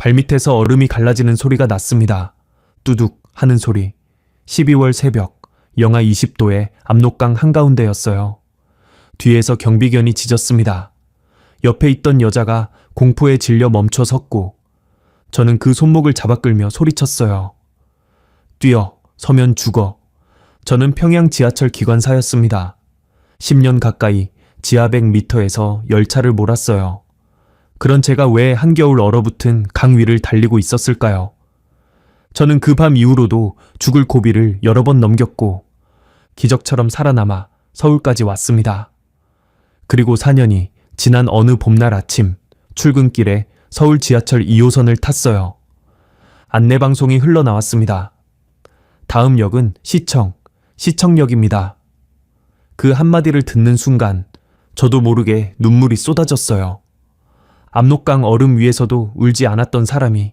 발밑에서 얼음이 갈라지는 소리가 났습니다. 뚜둑 하는 소리. 12월 새벽, 영하 20도의 압록강 한가운데였어요. 뒤에서 경비견이 짖었습니다. 옆에 있던 여자가 공포에 질려 멈춰 섰고 저는 그 손목을 잡아 끌며 소리쳤어요. 뛰어, 서면 죽어. 저는 평양 지하철 기관사였습니다. 10년 가까이 지하 100m에서 열차를 몰았어요. 그런 제가 왜 한겨울 얼어붙은 강 위를 달리고 있었을까요? 저는 그 밤 이후로도 죽을 고비를 여러 번 넘겼고 기적처럼 살아남아 서울까지 왔습니다. 그리고 4년이 지난 어느 봄날 아침 출근길에 서울 지하철 2호선을 탔어요. 안내방송이 흘러나왔습니다. 다음 역은 시청역입니다. 그 한마디를 듣는 순간 저도 모르게 눈물이 쏟아졌어요. 압록강 얼음 위에서도 울지 않았던 사람이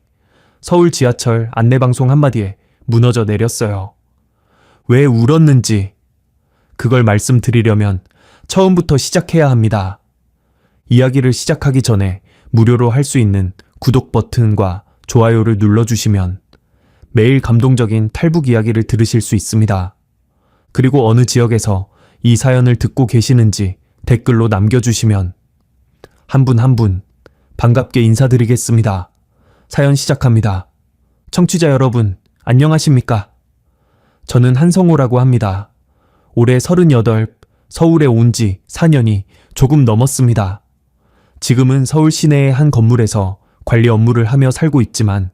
서울 지하철 안내방송 한마디에 무너져 내렸어요. 왜 울었는지 그걸 말씀드리려면 처음부터 시작해야 합니다. 이야기를 시작하기 전에 무료로 할 수 있는 구독 버튼과 좋아요를 눌러주시면 매일 감동적인 탈북 이야기를 들으실 수 있습니다. 그리고 어느 지역에서 이 사연을 듣고 계시는지 댓글로 남겨주시면 한 분 한 분 반갑게 인사드리겠습니다. 사연 시작합니다. 청취자 여러분, 안녕하십니까? 저는 한성호라고 합니다. 올해 38, 서울에 온 지 4년이 조금 넘었습니다. 지금은 서울 시내의 한 건물에서 관리 업무를 하며 살고 있지만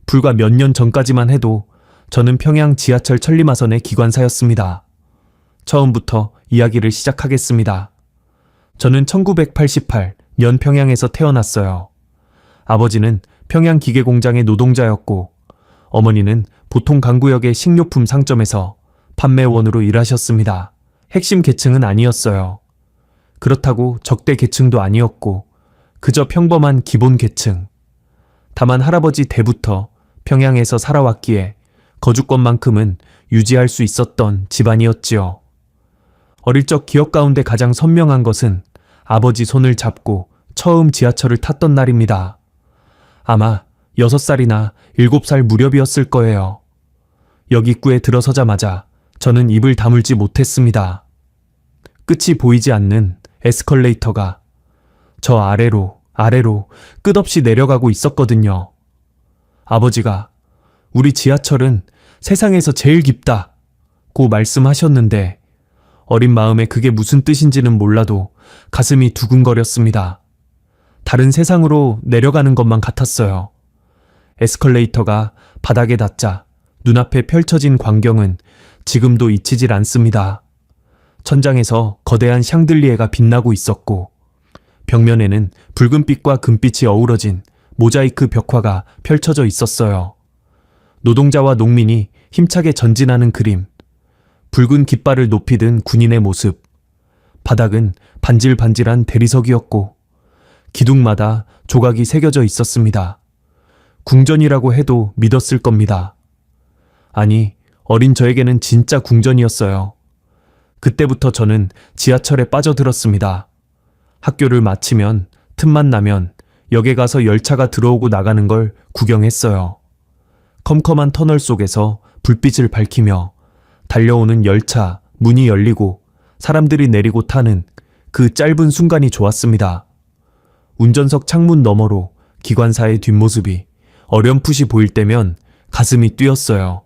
불과 몇 년 전까지만 해도 저는 평양 지하철 천리마선의 기관사였습니다. 처음부터 이야기를 시작하겠습니다. 저는 1988년 평양에서 태어났어요. 아버지는 평양기계공장의 노동자였고 어머니는 보통 강구역의 식료품 상점에서 판매원으로 일하셨습니다. 핵심 계층은 아니었어요. 그렇다고 적대 계층도 아니었고 그저 평범한 기본 계층. 다만 할아버지 때부터 평양에서 살아왔기에 거주권만큼은 유지할 수 있었던 집안이었지요. 어릴 적 기억 가운데 가장 선명한 것은 아버지 손을 잡고 처음 지하철을 탔던 날입니다. 아마 6살이나 7살 무렵이었을 거예요. 역 입구에 들어서자마자 저는 입을 다물지 못했습니다. 끝이 보이지 않는 에스컬레이터가 저 아래로 끝없이 내려가고 있었거든요. 아버지가 우리 지하철은 세상에서 제일 깊다고 말씀하셨는데 어린 마음에 그게 무슨 뜻인지는 몰라도 가슴이 두근거렸습니다. 다른 세상으로 내려가는 것만 같았어요. 에스컬레이터가 바닥에 닿자 눈앞에 펼쳐진 광경은 지금도 잊히질 않습니다. 천장에서 거대한 샹들리에가 빛나고 있었고 벽면에는 붉은빛과 금빛이 어우러진 모자이크 벽화가 펼쳐져 있었어요. 노동자와 농민이 힘차게 전진하는 그림, 붉은 깃발을 높이 든 군인의 모습, 바닥은 반질반질한 대리석이었고 기둥마다 조각이 새겨져 있었습니다. 궁전이라고 해도 믿었을 겁니다. 아니, 어린 저에게는 진짜 궁전이었어요. 그때부터 저는 지하철에 빠져들었습니다. 학교를 마치면 틈만 나면 역에 가서 열차가 들어오고 나가는 걸 구경했어요. 컴컴한 터널 속에서 불빛을 밝히며 달려오는 열차 문이 열리고 사람들이 내리고 타는 그 짧은 순간이 좋았습니다. 운전석 창문 너머로 기관사의 뒷모습이 어렴풋이 보일 때면 가슴이 뛰었어요.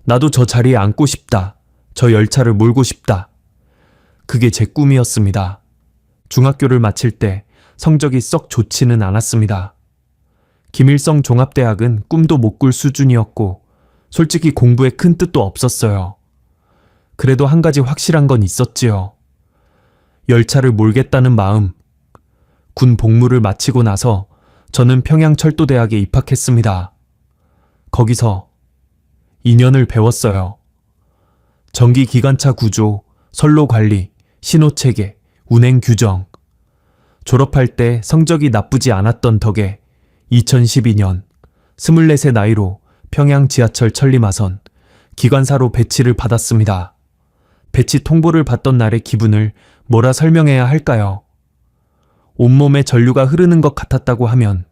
나도 저 자리에 앉고 싶다. 저 열차를 몰고 싶다. 그게 제 꿈이었습니다. 중학교를 마칠 때 성적이 썩 좋지는 않았습니다. 김일성 종합대학은 꿈도 못 꿀 수준이었고 솔직히 공부에 큰 뜻도 없었어요. 그래도 한 가지 확실한 건 있었지요. 열차를 몰겠다는 마음. 군 복무를 마치고 나서 저는 평양철도대학에 입학했습니다. 거기서 2년을 배웠어요. 전기기관차 구조, 선로관리, 신호체계, 운행규정. 졸업할 때 성적이 나쁘지 않았던 덕에 2012년 24세 나이로 평양 지하철 천리마선 기관사로 배치를 받았습니다. 배치 통보를 받던 날의 기분을 뭐라 설명해야 할까요? 온몸에 전류가 흐르는 것 같았다고 하면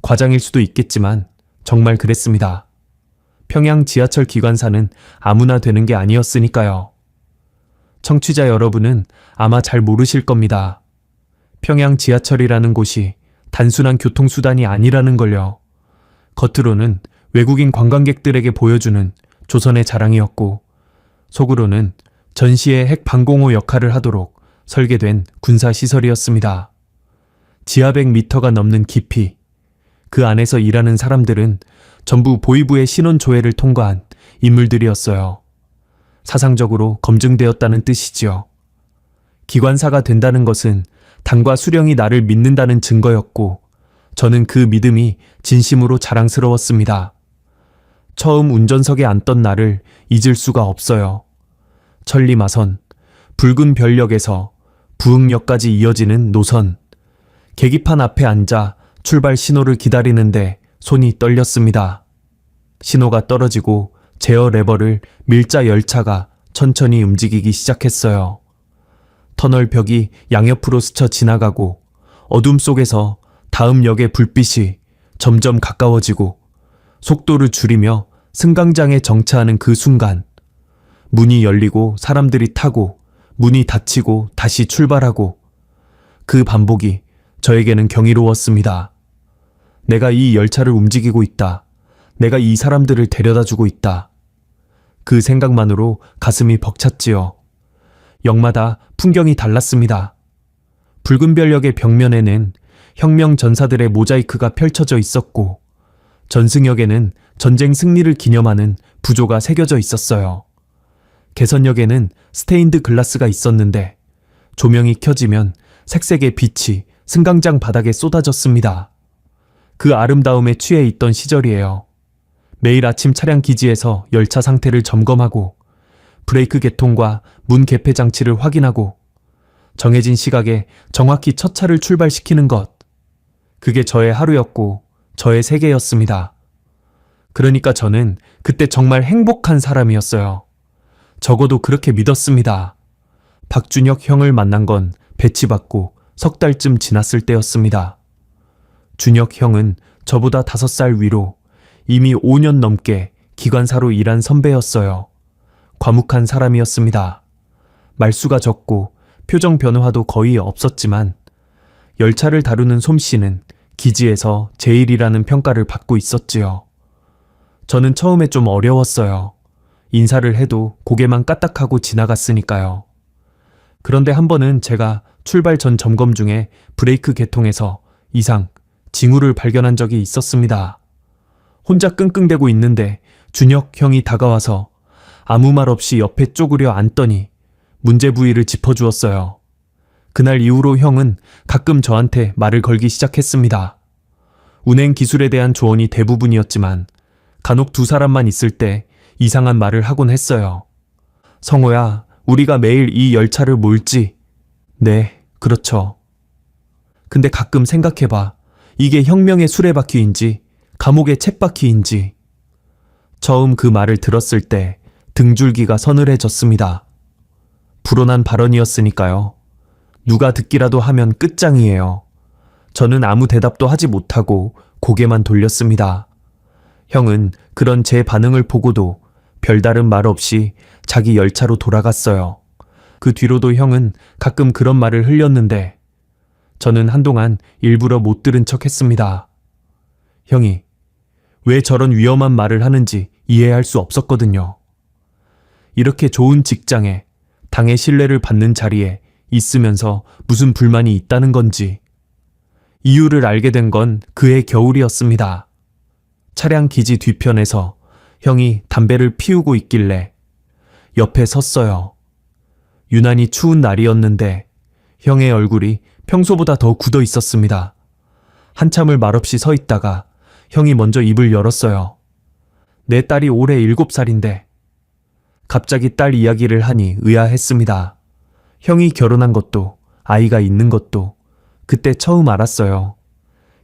과장일 수도 있겠지만 정말 그랬습니다. 평양 지하철 기관사는 아무나 되는 게 아니었으니까요. 청취자 여러분은 아마 잘 모르실 겁니다. 평양 지하철이라는 곳이 단순한 교통수단이 아니라는 걸요. 겉으로는 외국인 관광객들에게 보여주는 조선의 자랑이었고, 속으로는 전시의 핵 방공호 역할을 하도록 설계된 군사시설이었습니다. 지하 100m가 넘는 깊이, 그 안에서 일하는 사람들은 전부 보위부의 신원 조회를 통과한 인물들이었어요. 사상적으로 검증되었다는 뜻이지요. 기관사가 된다는 것은 당과 수령이 나를 믿는다는 증거였고, 저는 그 믿음이 진심으로 자랑스러웠습니다. 처음 운전석에 앉던 날을 잊을 수가 없어요. 천리마선, 붉은 별역에서 부흥역까지 이어지는 노선, 계기판 앞에 앉아 출발 신호를 기다리는데 손이 떨렸습니다. 신호가 떨어지고 제어 레버를 밀자 열차가 천천히 움직이기 시작했어요. 터널 벽이 양옆으로 스쳐 지나가고 어둠 속에서 다음 역의 불빛이 점점 가까워지고 속도를 줄이며 승강장에 정차하는 그 순간, 문이 열리고 사람들이 타고 문이 닫히고 다시 출발하고, 그 반복이 저에게는 경이로웠습니다. 내가 이 열차를 움직이고 있다. 내가 이 사람들을 데려다주고 있다. 그 생각만으로 가슴이 벅찼지요. 역마다 풍경이 달랐습니다. 붉은 별역의 벽면에는 혁명 전사들의 모자이크가 펼쳐져 있었고, 전승역에는 전쟁 승리를 기념하는 부조가 새겨져 있었어요. 개선역에는 스테인드 글라스가 있었는데 조명이 켜지면 색색의 빛이 승강장 바닥에 쏟아졌습니다. 그 아름다움에 취해 있던 시절이에요. 매일 아침 차량 기지에서 열차 상태를 점검하고 브레이크 개통과 문 개폐 장치를 확인하고 정해진 시각에 정확히 첫 차를 출발시키는 것. 그게 저의 하루였고 저의 세계였습니다. 그러니까 저는 그때 정말 행복한 사람이었어요. 적어도 그렇게 믿었습니다. 박준혁 형을 만난 건 배치받고 석 달쯤 지났을 때였습니다. 준혁 형은 저보다 5살 위로 이미 5년 넘게 기관사로 일한 선배였어요. 과묵한 사람이었습니다. 말수가 적고 표정 변화도 거의 없었지만 열차를 다루는 솜씨는 기지에서 제일이라는 평가를 받고 있었지요. 저는 처음에 좀 어려웠어요. 인사를 해도 고개만 까딱하고 지나갔으니까요. 그런데 한 번은 제가 출발 전 점검 중에 브레이크 개통에서 이상, 징후를 발견한 적이 있었습니다. 혼자 끙끙대고 있는데 준혁 형이 다가와서 아무 말 없이 옆에 쪼그려 앉더니 문제 부위를 짚어주었어요. 그날 이후로 형은 가끔 저한테 말을 걸기 시작했습니다. 운행 기술에 대한 조언이 대부분이었지만 간혹 두 사람만 있을 때 이상한 말을 하곤 했어요. 성호야, 우리가 매일 이 열차를 몰지? 네, 그렇죠. 근데 가끔 생각해봐. 이게 혁명의 수레바퀴인지 감옥의 쳇바퀴인지. 처음 그 말을 들었을 때 등줄기가 서늘해졌습니다. 불온한 발언이었으니까요. 누가 듣기라도 하면 끝장이에요. 저는 아무 대답도 하지 못하고 고개만 돌렸습니다. 형은 그런 제 반응을 보고도 별다른 말 없이 자기 열차로 돌아갔어요. 그 뒤로도 형은 가끔 그런 말을 흘렸는데 저는 한동안 일부러 못 들은 척 했습니다. 형이 왜 저런 위험한 말을 하는지 이해할 수 없었거든요. 이렇게 좋은 직장에 당의 신뢰를 받는 자리에 있으면서 무슨 불만이 있다는 건지 이유를 알게 된 건 그해 겨울이었습니다. 차량 기지 뒤편에서 형이 담배를 피우고 있길래 옆에 섰어요. 유난히 추운 날이었는데 형의 얼굴이 평소보다 더 굳어 있었습니다. 한참을 말없이 서 있다가 형이 먼저 입을 열었어요. 내 딸이 올해 7살인데. 갑자기 딸 이야기를 하니 의아했습니다. 형이 결혼한 것도 아이가 있는 것도 그때 처음 알았어요.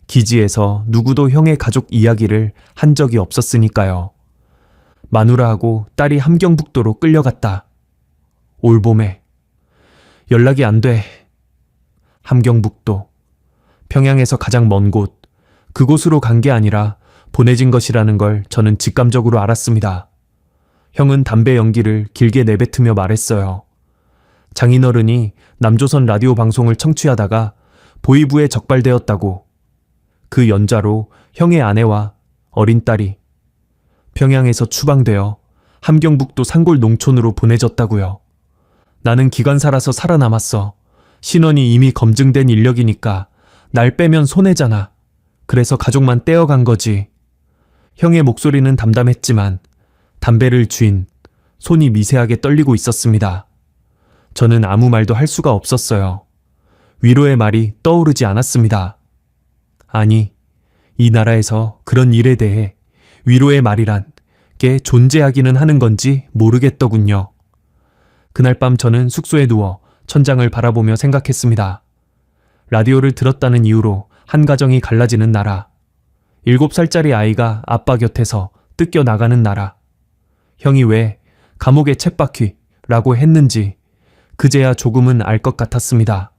기지에서 누구도 형의 가족 이야기를 한 적이 없었으니까요. 마누라하고 딸이 함경북도로 끌려갔다. 올 봄에. 연락이 안 돼. 함경북도. 평양에서 가장 먼 곳. 그곳으로 간 게 아니라 보내진 것이라는 걸 저는 직감적으로 알았습니다. 형은 담배 연기를 길게 내뱉으며 말했어요. 장인어른이 남조선 라디오 방송을 청취하다가 보이부에 적발되었다고. 그 연좌로 형의 아내와 어린 딸이 평양에서 추방되어 함경북도 산골 농촌으로 보내졌다고요. 나는 기관사라서 살아남았어. 신원이 이미 검증된 인력이니까 날 빼면 손해잖아. 그래서 가족만 떼어간 거지. 형의 목소리는 담담했지만 담배를 쥔 손이 미세하게 떨리고 있었습니다. 저는 아무 말도 할 수가 없었어요. 위로의 말이 떠오르지 않았습니다. 아니, 이 나라에서 그런 일에 대해 위로의 말이란 게 존재하기는 하는 건지 모르겠더군요. 그날 밤 저는 숙소에 누워 천장을 바라보며 생각했습니다. 라디오를 들었다는 이유로 한 가정이 갈라지는 나라. 7살짜리 아이가 아빠 곁에서 뜯겨 나가는 나라. 형이 왜 감옥의 쳇바퀴라고 했는지 그제야 조금은 알 것 같았습니다.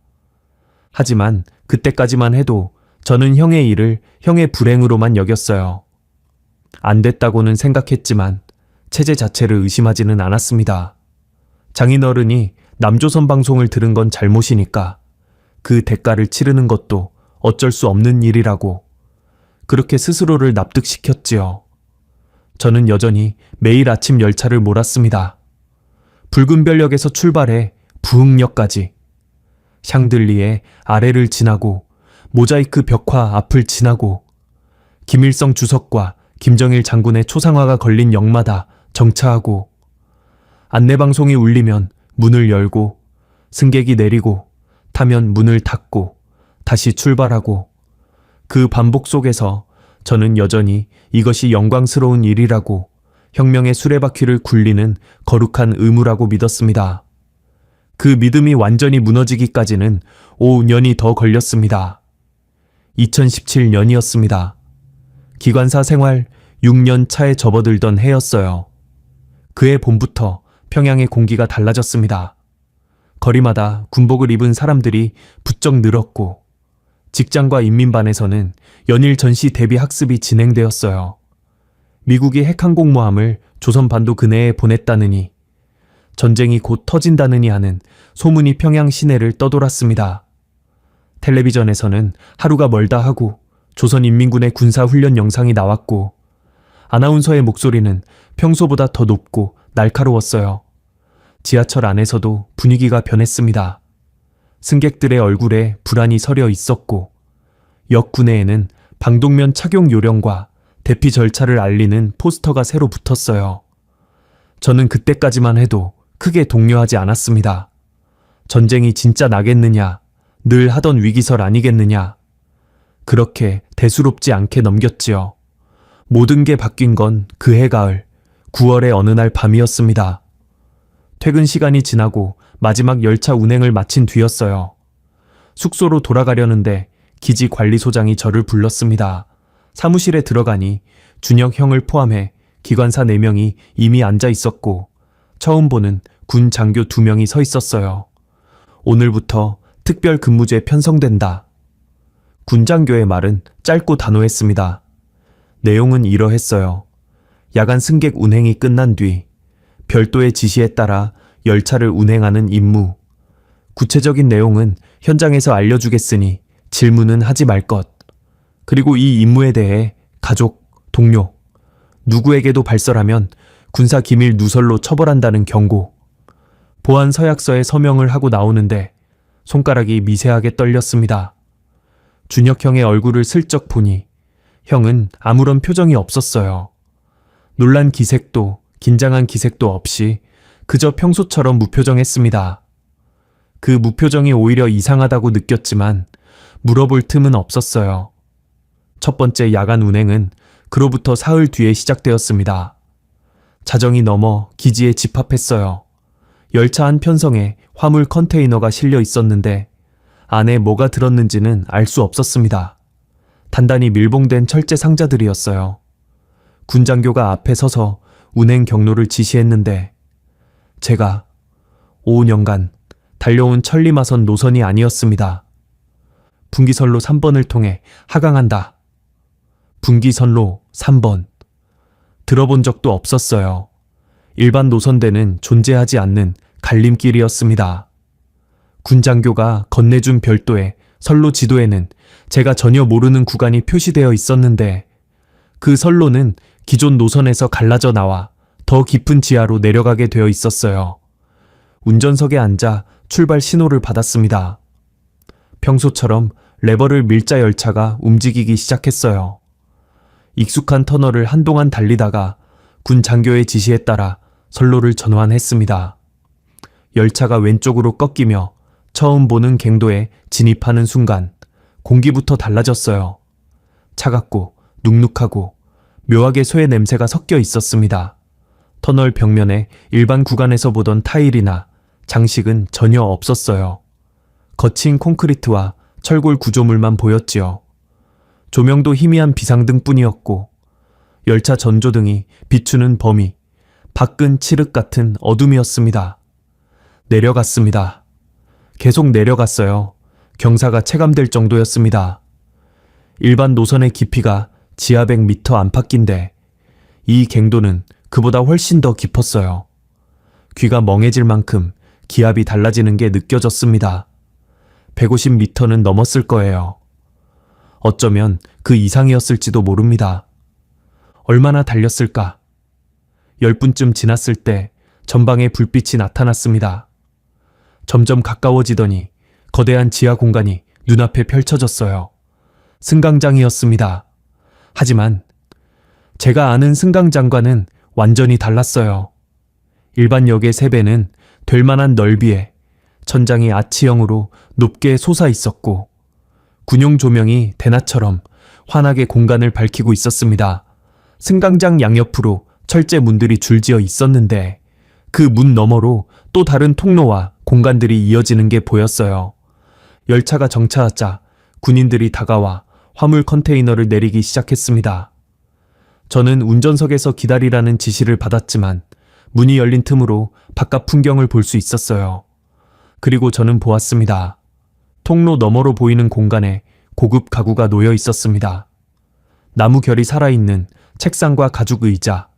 하지만 그때까지만 해도 저는 형의 일을 형의 불행으로만 여겼어요. 안 됐다고는 생각했지만 체제 자체를 의심하지는 않았습니다. 장인어른이 남조선 방송을 들은 건 잘못이니까 그 대가를 치르는 것도 어쩔 수 없는 일이라고 그렇게 스스로를 납득시켰지요. 저는 여전히 매일 아침 열차를 몰았습니다. 붉은 별역에서 출발해 부흥역까지 샹들리에 아래를 지나고 모자이크 벽화 앞을 지나고 김일성 주석과 김정일 장군의 초상화가 걸린 역마다 정차하고 안내방송이 울리면 문을 열고 승객이 내리고 타면 문을 닫고 다시 출발하고 그 반복 속에서 저는 여전히 이것이 영광스러운 일이라고 혁명의 수레바퀴를 굴리는 거룩한 의무라고 믿었습니다. 그 믿음이 완전히 무너지기까지는 5년이 더 걸렸습니다. 2017년이었습니다. 기관사 생활 6년 차에 접어들던 해였어요. 그해 봄부터 평양의 공기가 달라졌습니다. 거리마다 군복을 입은 사람들이 부쩍 늘었고 직장과 인민반에서는 연일 전시 대비 학습이 진행되었어요. 미국이 핵항공모함을 조선반도 근해에 보냈다느니 전쟁이 곧 터진다느니 하는 소문이 평양 시내를 떠돌았습니다. 텔레비전에서는 하루가 멀다 하고 조선인민군의 군사훈련 영상이 나왔고 아나운서의 목소리는 평소보다 더 높고 날카로웠어요. 지하철 안에서도 분위기가 변했습니다. 승객들의 얼굴에 불안이 서려 있었고 역 구내에는 방독면 착용 요령과 대피 절차를 알리는 포스터가 새로 붙었어요. 저는 그때까지만 해도 크게 동요하지 않았습니다. 전쟁이 진짜 나겠느냐, 늘 하던 위기설 아니겠느냐. 그렇게 대수롭지 않게 넘겼지요. 모든 게 바뀐 건 그해 가을 9월의 어느 날 밤이었습니다. 퇴근 시간이 지나고 마지막 열차 운행을 마친 뒤였어요. 숙소로 돌아가려는데 기지 관리소장이 저를 불렀습니다. 사무실에 들어가니 준혁 형을 포함해 기관사 4명이 이미 앉아 있었고 처음 보는 군 장교 2명이 서 있었어요. 오늘부터 특별 근무제 편성된다. 군 장교의 말은 짧고 단호했습니다. 내용은 이러했어요. 야간 승객 운행이 끝난 뒤 별도의 지시에 따라 열차를 운행하는 임무. 구체적인 내용은 현장에서 알려주겠으니 질문은 하지 말 것. 그리고 이 임무에 대해 가족, 동료, 누구에게도 발설하면 군사기밀 누설로 처벌한다는 경고. 보안 서약서에 서명을 하고 나오는데 손가락이 미세하게 떨렸습니다. 준혁 형의 얼굴을 슬쩍 보니 형은 아무런 표정이 없었어요. 놀란 기색도 긴장한 기색도 없이 그저 평소처럼 무표정했습니다. 그 무표정이 오히려 이상하다고 느꼈지만 물어볼 틈은 없었어요. 첫 번째 야간 운행은 그로부터 사흘 뒤에 시작되었습니다. 자정이 넘어 기지에 집합했어요. 열차 한 편성에 화물 컨테이너가 실려 있었는데 안에 뭐가 들었는지는 알 수 없었습니다. 단단히 밀봉된 철제 상자들이었어요. 군장교가 앞에 서서 운행 경로를 지시했는데 제가 5년간 달려온 천리마선 노선이 아니었습니다. 분기선로 3번을 통해 하강한다. 분기선로 3번. 들어본 적도 없었어요. 일반 노선대는 존재하지 않는 갈림길이었습니다. 군장교가 건네준 별도의 선로 지도에는 제가 전혀 모르는 구간이 표시되어 있었는데 그 선로는 기존 노선에서 갈라져 나와 더 깊은 지하로 내려가게 되어 있었어요. 운전석에 앉아 출발 신호를 받았습니다. 평소처럼 레버를 밀자 열차가 움직이기 시작했어요. 익숙한 터널을 한동안 달리다가 군 장교의 지시에 따라 선로를 전환했습니다. 열차가 왼쪽으로 꺾이며 처음 보는 갱도에 진입하는 순간 공기부터 달라졌어요. 차갑고 눅눅하고 묘하게 쇠 냄새가 섞여 있었습니다. 터널 벽면에 일반 구간에서 보던 타일이나 장식은 전혀 없었어요. 거친 콘크리트와 철골 구조물만 보였지요. 조명도 희미한 비상등뿐이었고 열차 전조등이 비추는 범위, 밖은 칠흑 같은 어둠이었습니다. 내려갔습니다. 계속 내려갔어요. 경사가 체감될 정도였습니다. 일반 노선의 깊이가 지하 100m 안팎인데 이 갱도는 그보다 훨씬 더 깊었어요. 귀가 멍해질 만큼 기압이 달라지는 게 느껴졌습니다. 150m는 넘었을 거예요. 어쩌면 그 이상이었을지도 모릅니다. 얼마나 달렸을까? 10분쯤 지났을 때 전방에 불빛이 나타났습니다. 점점 가까워지더니 거대한 지하 공간이 눈앞에 펼쳐졌어요. 승강장이었습니다. 하지만 제가 아는 승강장과는 완전히 달랐어요. 일반 역의 3배는 될 만한 넓이에 천장이 아치형으로 높게 솟아 있었고 군용 조명이 대낮처럼 환하게 공간을 밝히고 있었습니다. 승강장 양옆으로 철제 문들이 줄지어 있었는데 그 문 너머로 또 다른 통로와 공간들이 이어지는 게 보였어요. 열차가 정차하자 군인들이 다가와 화물 컨테이너를 내리기 시작했습니다. 저는 운전석에서 기다리라는 지시를 받았지만 문이 열린 틈으로 바깥 풍경을 볼 수 있었어요. 그리고 저는 보았습니다. 통로 너머로 보이는 공간에 고급 가구가 놓여 있었습니다. 나무 결이 살아있는 책상과 가죽 의자,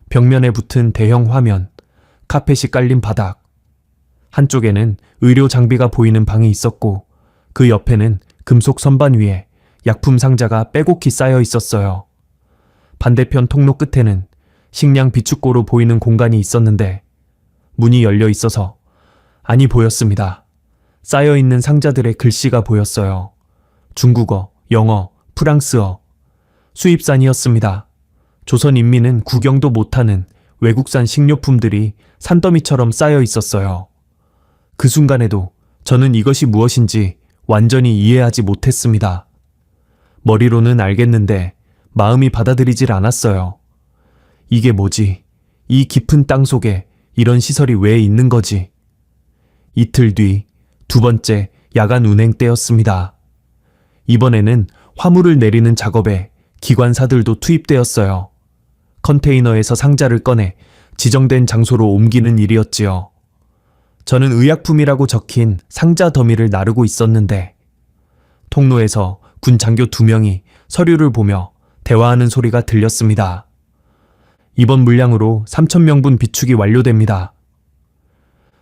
벽면에 붙은 대형 화면, 카펫이 깔린 바닥. 한쪽에는 의료 장비가 보이는 방이 있었고 그 옆에는 금속 선반 위에 약품 상자가 빼곡히 쌓여 있었어요. 반대편 통로 끝에는 식량 비축고로 보이는 공간이 있었는데 문이 열려 있어서 안이 보였습니다. 쌓여있는 상자들의 글씨가 보였어요. 중국어, 영어, 프랑스어. 수입산이었습니다. 조선인민은 구경도 못하는 외국산 식료품들이 산더미처럼 쌓여 있었어요. 그 순간에도 저는 이것이 무엇인지 완전히 이해하지 못했습니다. 머리로는 알겠는데 마음이 받아들이질 않았어요. 이게 뭐지? 이 깊은 땅 속에 이런 시설이 왜 있는 거지? 이틀 뒤 2번째 야간 운행 때였습니다. 이번에는 화물을 내리는 작업에 기관사들도 투입되었어요. 컨테이너에서 상자를 꺼내 지정된 장소로 옮기는 일이었지요. 저는 의약품이라고 적힌 상자 더미를 나르고 있었는데 통로에서 군 장교 2명이 서류를 보며 대화하는 소리가 들렸습니다. 이번 물량으로 3,000명분 비축이 완료됩니다.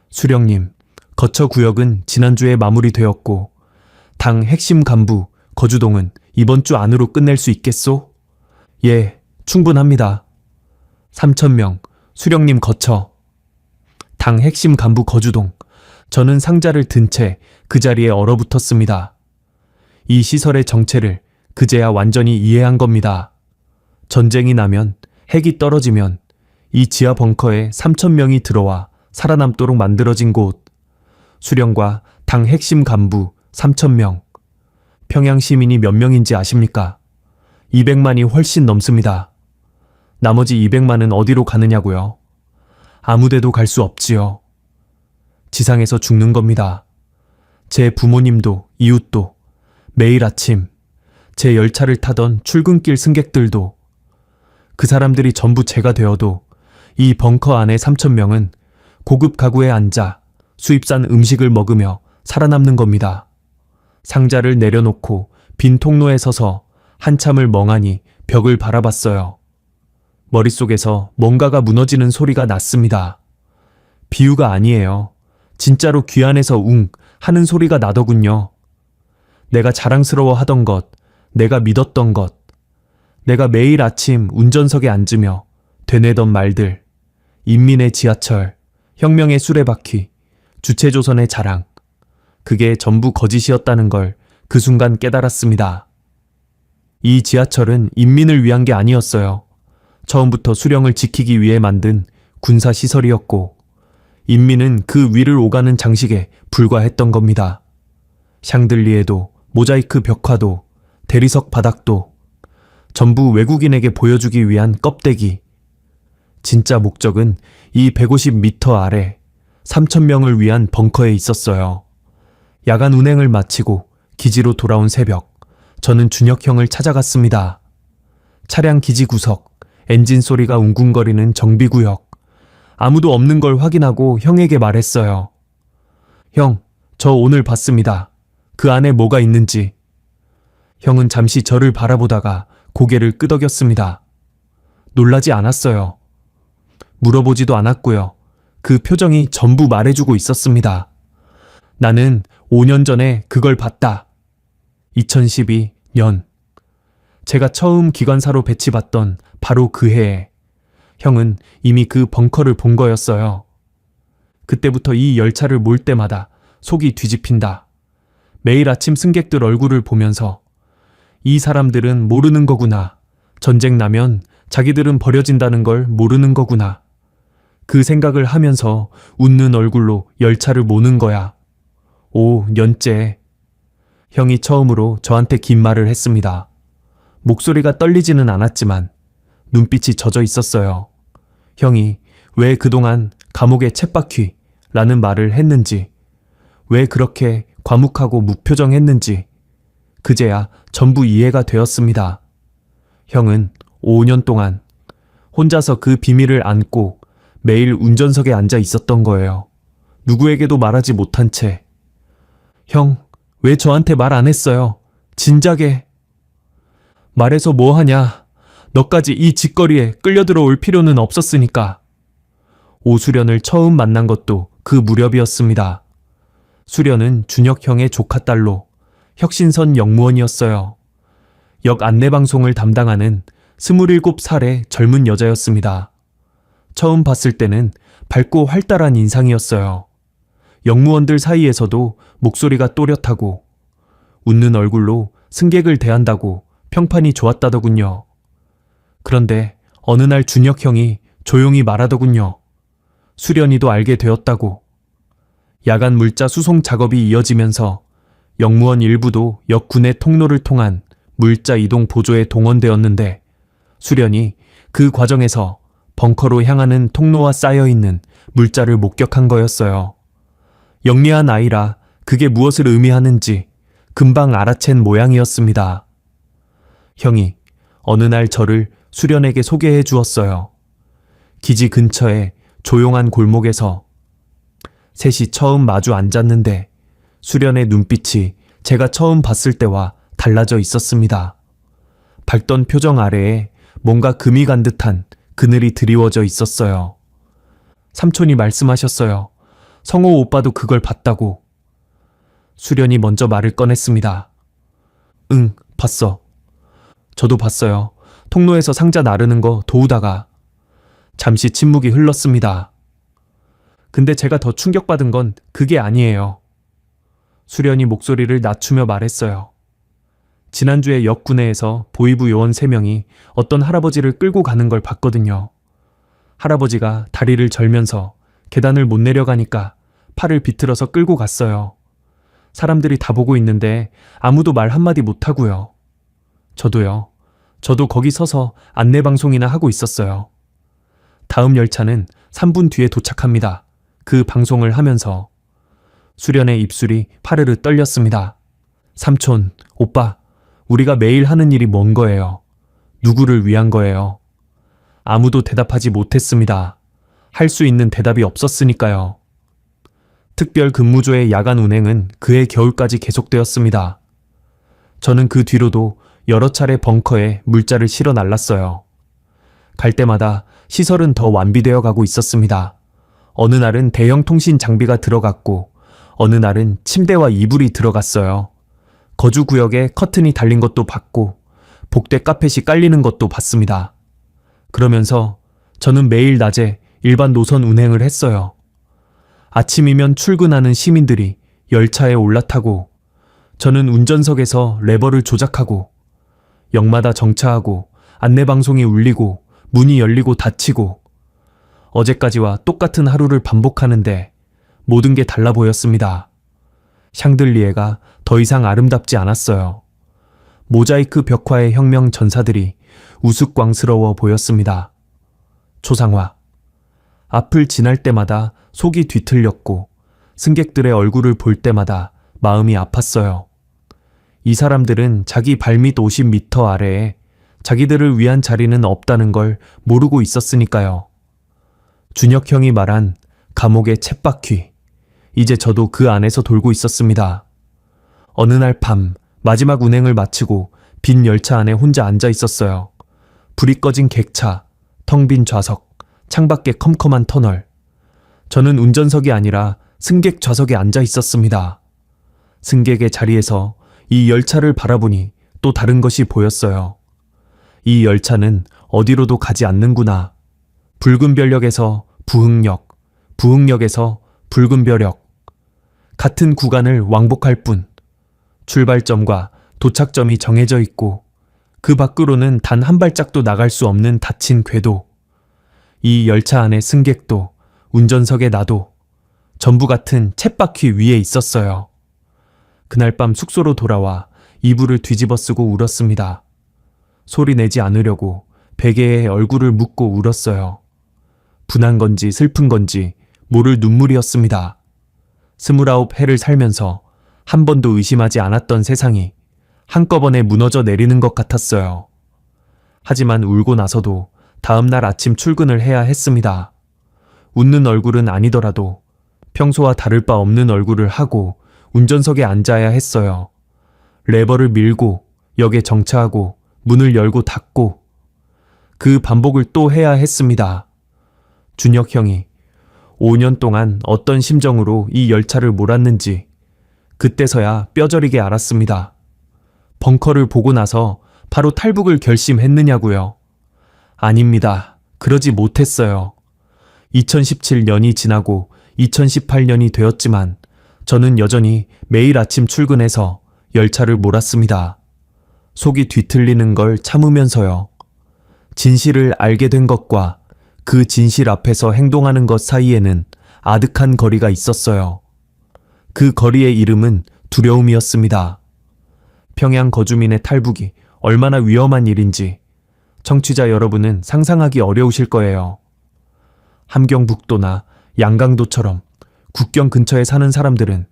수령님, 거처 구역은 지난주에 마무리되었고 당 핵심 간부 거주동은 이번 주 안으로 끝낼 수 있겠소? 예, 충분합니다. 3,000명, 수령님 거처. 당 핵심 간부 거주동. 저는 상자를 든 채 그 자리에 얼어붙었습니다. 이 시설의 정체를 그제야 완전히 이해한 겁니다. 전쟁이 나면, 핵이 떨어지면 이 지하 벙커에 3,000명이 들어와 살아남도록 만들어진 곳. 수령과 당 핵심 간부 3,000명. 평양 시민이 몇 명인지 아십니까? 200만이 훨씬 넘습니다. 나머지 200만은 어디로 가느냐고요? 아무데도 갈 수 없지요. 지상에서 죽는 겁니다. 제 부모님도 이웃도 매일 아침 제 열차를 타던 출근길 승객들도 그 사람들이 전부 제가 되어도 이 벙커 안의 3,000명은 고급 가구에 앉아 수입산 음식을 먹으며 살아남는 겁니다. 상자를 내려놓고 빈 통로에 서서 한참을 멍하니 벽을 바라봤어요. 머릿속에서 뭔가가 무너지는 소리가 났습니다. 비유가 아니에요. 진짜로 귀 안에서 웅 하는 소리가 나더군요. 내가 자랑스러워 하던 것, 내가 믿었던 것, 내가 매일 아침 운전석에 앉으며 되뇌던 말들, 인민의 지하철, 혁명의 수레바퀴, 주체조선의 자랑, 그게 전부 거짓이었다는 걸 그 순간 깨달았습니다. 이 지하철은 인민을 위한 게 아니었어요. 처음부터 수령을 지키기 위해 만든 군사시설이었고, 인민은 그 위를 오가는 장식에 불과했던 겁니다. 샹들리에도, 모자이크 벽화도, 대리석 바닥도 전부 외국인에게 보여주기 위한 껍데기. 진짜 목적은 이 150m 아래 3,000명을 위한 벙커에 있었어요. 야간 운행을 마치고 기지로 돌아온 새벽, 저는 준혁 형을 찾아갔습니다. 차량 기지 구석, 엔진 소리가 웅궁거리는 정비구역. 아무도 없는 걸 확인하고 형에게 말했어요. 형, 저 오늘 봤습니다. 그 안에 뭐가 있는지. 형은 잠시 저를 바라보다가 고개를 끄덕였습니다. 놀라지 않았어요. 물어보지도 않았고요. 그 표정이 전부 말해주고 있었습니다. 나는 5년 전에 그걸 봤다. 2012년. 제가 처음 기관사로 배치받던 바로 그 해에 형은 이미 그 벙커를 본 거였어요. 그때부터 이 열차를 몰 때마다 속이 뒤집힌다. 매일 아침 승객들 얼굴을 보면서 이 사람들은 모르는 거구나. 전쟁 나면 자기들은 버려진다는 걸 모르는 거구나. 그 생각을 하면서 웃는 얼굴로 열차를 모는 거야. 5년째. 형이 처음으로 저한테 긴 말을 했습니다. 목소리가 떨리지는 않았지만 눈빛이 젖어 있었어요. 형이 왜 그동안 감옥의 쳇바퀴라는 말을 했는지, 왜 그렇게 과묵하고 무표정했는지 그제야 전부 이해가 되었습니다. 형은 5년 동안 혼자서 그 비밀을 안고 매일 운전석에 앉아 있었던 거예요. 누구에게도 말하지 못한 채. 형, 왜 저한테 말 안 했어요? 진작에. 말해서 뭐 하냐. 너까지 이 짓거리에 끌려들어 올 필요는 없었으니까. 오수련을 처음 만난 것도 그 무렵이었습니다. 수련은 준혁 형의 조카딸로 혁신선 영무원이었어요. 역 안내방송을 담당하는 27살의 젊은 여자였습니다. 처음 봤을 때는 밝고 활달한 인상이었어요. 영무원들 사이에서도 목소리가 또렷하고 웃는 얼굴로 승객을 대한다고 평판이 좋았다더군요. 그런데 어느 날 준혁 형이 조용히 말하더군요. 수련이도 알게 되었다고. 야간 물자 수송 작업이 이어지면서 영무원 일부도 역군의 통로를 통한 물자 이동 보조에 동원되었는데 수련이 그 과정에서 벙커로 향하는 통로와 쌓여있는 물자를 목격한 거였어요. 영리한 아이라 그게 무엇을 의미하는지 금방 알아챈 모양이었습니다. 형이 어느 날 저를 수련에게 소개해 주었어요. 기지 근처의 조용한 골목에서 셋이 처음 마주 앉았는데 수련의 눈빛이 제가 처음 봤을 때와 달라져 있었습니다. 밝던 표정 아래에 뭔가 금이 간 듯한 그늘이 드리워져 있었어요. 삼촌이 말씀하셨어요. 성호 오빠도 그걸 봤다고. 수련이 먼저 말을 꺼냈습니다. 응, 봤어. 저도 봤어요. 통로에서 상자 나르는 거 도우다가. 잠시 침묵이 흘렀습니다. 근데 제가 더 충격받은 건 그게 아니에요. 수련이 목소리를 낮추며 말했어요. 지난주에 역군내에서 보이부 요원 3명이 어떤 할아버지를 끌고 가는 걸 봤거든요. 할아버지가 다리를 절면서 계단을 못 내려가니까 팔을 비틀어서 끌고 갔어요. 사람들이 다 보고 있는데 아무도 말 한마디 못하고요. 저도요. 저도 거기 서서 안내방송이나 하고 있었어요. 다음 열차는 3분 뒤에 도착합니다. 그 방송을 하면서 수련의 입술이 파르르 떨렸습니다. 삼촌, 오빠, 우리가 매일 하는 일이 뭔 거예요? 누구를 위한 거예요? 아무도 대답하지 못했습니다. 할 수 있는 대답이 없었으니까요. 특별 근무조의 야간 운행은 그해 겨울까지 계속되었습니다. 저는 그 뒤로도 여러 차례 벙커에 물자를 실어 날랐어요. 갈 때마다 시설은 더 완비되어 가고 있었습니다. 어느 날은 대형 통신 장비가 들어갔고 어느 날은 침대와 이불이 들어갔어요. 거주 구역에 커튼이 달린 것도 봤고 복대 카펫이 깔리는 것도 봤습니다. 그러면서 저는 매일 낮에 일반 노선 운행을 했어요. 아침이면 출근하는 시민들이 열차에 올라타고 저는 운전석에서 레버를 조작하고 역마다 정차하고 안내방송이 울리고 문이 열리고 닫히고 어제까지와 똑같은 하루를 반복하는데 모든 게 달라 보였습니다. 샹들리에가 더 이상 아름답지 않았어요. 모자이크 벽화의 혁명 전사들이 우스꽝스러워 보였습니다. 초상화. 앞을 지날 때마다 속이 뒤틀렸고 승객들의 얼굴을 볼 때마다 마음이 아팠어요. 이 사람들은 자기 발밑 50m 아래에 자기들을 위한 자리는 없다는 걸 모르고 있었으니까요. 준혁 형이 말한 감옥의 쳇바퀴. 이제 저도 그 안에서 돌고 있었습니다. 어느 날 밤 마지막 운행을 마치고 빈 열차 안에 혼자 앉아 있었어요. 불이 꺼진 객차, 텅 빈 좌석, 창밖에 컴컴한 터널. 저는 운전석이 아니라 승객 좌석에 앉아 있었습니다. 승객의 자리에서 이 열차를 바라보니 또 다른 것이 보였어요. 이 열차는 어디로도 가지 않는구나. 붉은 별역에서 부흥역, 부흥역에서 붉은 별역. 같은 구간을 왕복할 뿐. 출발점과 도착점이 정해져 있고 그 밖으로는 단 한 발짝도 나갈 수 없는 닫힌 궤도. 이 열차 안의 승객도 운전석의 나도 전부 같은 쳇바퀴 위에 있었어요. 그날 밤 숙소로 돌아와 이불을 뒤집어 쓰고 울었습니다. 소리 내지 않으려고 베개에 얼굴을 묻고 울었어요. 분한 건지 슬픈 건지 모를 눈물이었습니다. 29해를 살면서 한 번도 의심하지 않았던 세상이 한꺼번에 무너져 내리는 것 같았어요. 하지만 울고 나서도 다음 날 아침 출근을 해야 했습니다. 웃는 얼굴은 아니더라도 평소와 다를 바 없는 얼굴을 하고 운전석에 앉아야 했어요. 레버를 밀고 역에 정차하고 문을 열고 닫고 그 반복을 또 해야 했습니다. 준혁 형이 5년 동안 어떤 심정으로 이 열차를 몰았는지 그때서야 뼈저리게 알았습니다. 벙커를 보고 나서 바로 탈북을 결심했느냐고요. 아닙니다. 그러지 못했어요. 2017년이 지나고 2018년이 되었지만 저는 여전히 매일 아침 출근해서 열차를 몰았습니다. 속이 뒤틀리는 걸 참으면서요. 진실을 알게 된 것과 그 진실 앞에서 행동하는 것 사이에는 아득한 거리가 있었어요. 그 거리의 이름은 두려움이었습니다. 평양 거주민의 탈북이 얼마나 위험한 일인지 청취자 여러분은 상상하기 어려우실 거예요. 함경북도나 양강도처럼 국경 근처에 사는 사람들은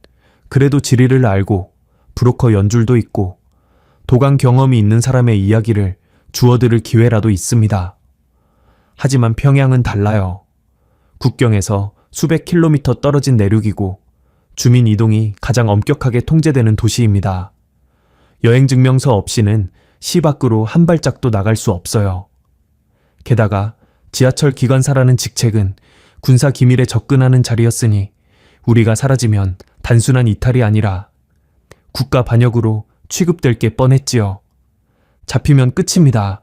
그래도 지리를 알고 브로커 연줄도 있고 도강 경험이 있는 사람의 이야기를 주워들을 기회라도 있습니다. 하지만 평양은 달라요. 국경에서 수백 킬로미터 떨어진 내륙이고 주민 이동이 가장 엄격하게 통제되는 도시입니다. 여행증명서 없이는 시 밖으로 한 발짝도 나갈 수 없어요. 게다가 지하철 기관사라는 직책은 군사 기밀에 접근하는 자리였으니 우리가 사라지면 단순한 이탈이 아니라 국가 반역으로 취급될 게 뻔했지요. 잡히면 끝입니다.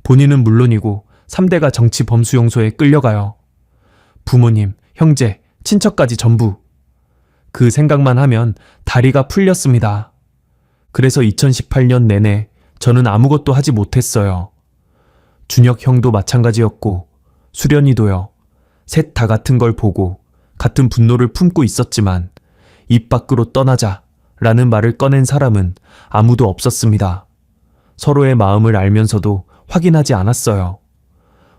본인은 물론이고 3대가 정치 범수용소에 끌려가요. 부모님, 형제, 친척까지 전부. 그 생각만 하면 다리가 풀렸습니다. 그래서 2018년 내내 저는 아무것도 하지 못했어요. 준혁 형도 마찬가지였고 수련이도요. 셋 다 같은 걸 보고 같은 분노를 품고 있었지만 입 밖으로 떠나자 라는 말을 꺼낸 사람은 아무도 없었습니다. 서로의 마음을 알면서도 확인하지 않았어요.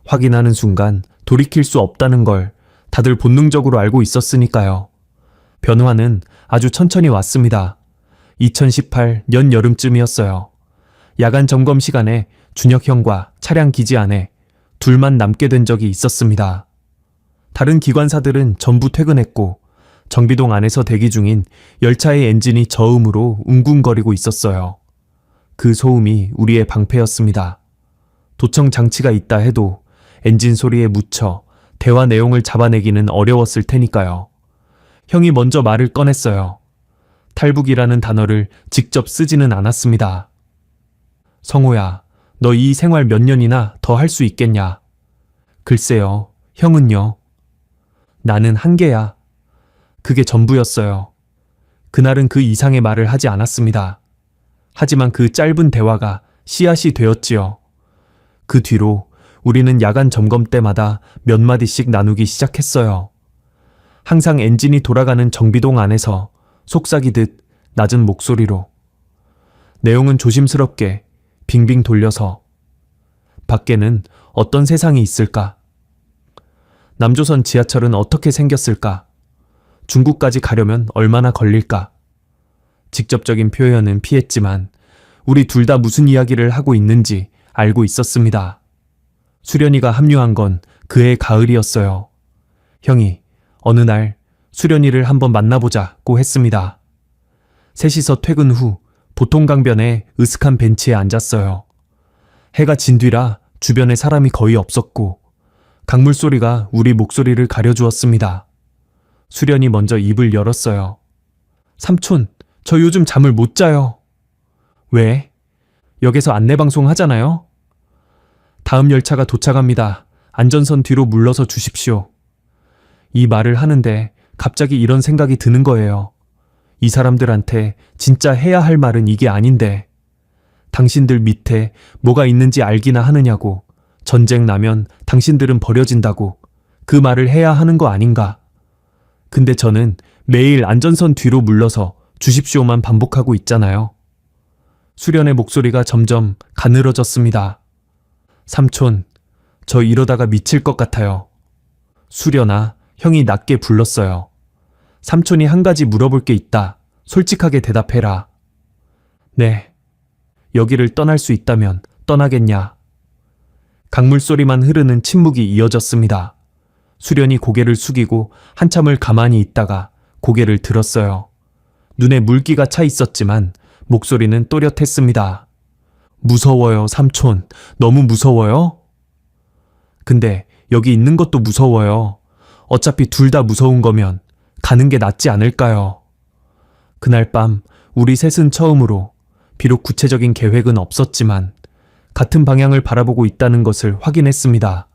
확인하는 순간 돌이킬 수 없다는 걸 다들 본능적으로 알고 있었으니까요. 변화는 아주 천천히 왔습니다. 2018년 여름쯤이었어요. 야간 점검 시간에 준혁 형과 차량 기지 안에 둘만 남게 된 적이 있었습니다. 다른 기관사들은 전부 퇴근했고 정비동 안에서 대기 중인 열차의 엔진이 저음으로 웅궁거리고 있었어요. 그 소음이 우리의 방패였습니다. 도청 장치가 있다 해도 엔진 소리에 묻혀 대화 내용을 잡아내기는 어려웠을 테니까요. 형이 먼저 말을 꺼냈어요. 탈북이라는 단어를 직접 쓰지는 않았습니다. 성호야, 너 이 생활 몇 년이나 더 할 수 있겠냐? 글쎄요, 형은요? 나는 한계야. 그게 전부였어요. 그날은 그 이상의 말을 하지 않았습니다. 하지만 그 짧은 대화가 씨앗이 되었지요. 그 뒤로 우리는 야간 점검 때마다 몇 마디씩 나누기 시작했어요. 항상 엔진이 돌아가는 정비동 안에서 속삭이듯 낮은 목소리로. 내용은 조심스럽게 빙빙 돌려서 밖에는 어떤 세상이 있을까? 남조선 지하철은 어떻게 생겼을까? 중국까지 가려면 얼마나 걸릴까? 직접적인 표현은 피했지만 우리 둘 다 무슨 이야기를 하고 있는지 알고 있었습니다. 수련이가 합류한 건 그해 가을이었어요. 형이 어느 날 수련이를 한번 만나보자고 했습니다. 셋이서 퇴근 후 보통강변의 으슥한 벤치에 앉았어요. 해가 진 뒤라 주변에 사람이 거의 없었고 강물 소리가 우리 목소리를 가려주었습니다. 수련이 먼저 입을 열었어요. 삼촌, 저 요즘 잠을 못 자요. 왜? 역에서 안내방송 하잖아요? 다음 열차가 도착합니다. 안전선 뒤로 물러서 주십시오. 이 말을 하는데 갑자기 이런 생각이 드는 거예요. 이 사람들한테 진짜 해야 할 말은 이게 아닌데 당신들 밑에 뭐가 있는지 알기나 하느냐고, 전쟁 나면 당신들은 버려진다고 그 말을 해야 하는 거 아닌가. 근데 저는 매일 안전선 뒤로 물러서 주십시오만 반복하고 있잖아요. 수련의 목소리가 점점 가늘어졌습니다. 삼촌, 저 이러다가 미칠 것 같아요. 수련아, 형이 낮게 불렀어요. 삼촌이 한 가지 물어볼 게 있다. 솔직하게 대답해라. 네. 여기를 떠날 수 있다면 떠나겠냐? 강물 소리만 흐르는 침묵이 이어졌습니다. 수련이 고개를 숙이고 한참을 가만히 있다가 고개를 들었어요. 눈에 물기가 차 있었지만 목소리는 또렷했습니다. 무서워요, 삼촌. 너무 무서워요? 근데 여기 있는 것도 무서워요. 어차피 둘 다 무서운 거면 가는 게 낫지 않을까요? 그날 밤 우리 셋은 처음으로, 비록 구체적인 계획은 없었지만 같은 방향을 바라보고 있다는 것을 확인했습니다.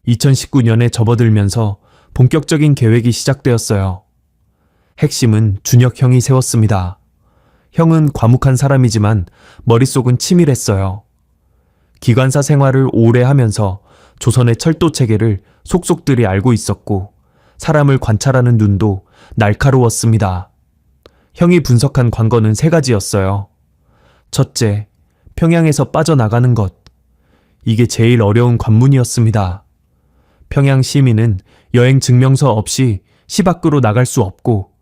2019년에 접어들면서 본격적인 계획이 시작되었어요. 핵심은 준혁 형이 세웠습니다. 형은 과묵한 사람이지만 머릿속은 치밀했어요. 기관사 생활을 오래 하면서 조선의 철도 체계를 속속들이 알고 있었고 사람을 관찰하는 눈도 날카로웠습니다. 형이 분석한 관건은 3가지였어요. 첫째, 평양에서 빠져나가는 것. 이게 제일 어려운 관문이었습니다. 평양 시민은 여행 증명서 없이 시 밖으로 나갈 수 없고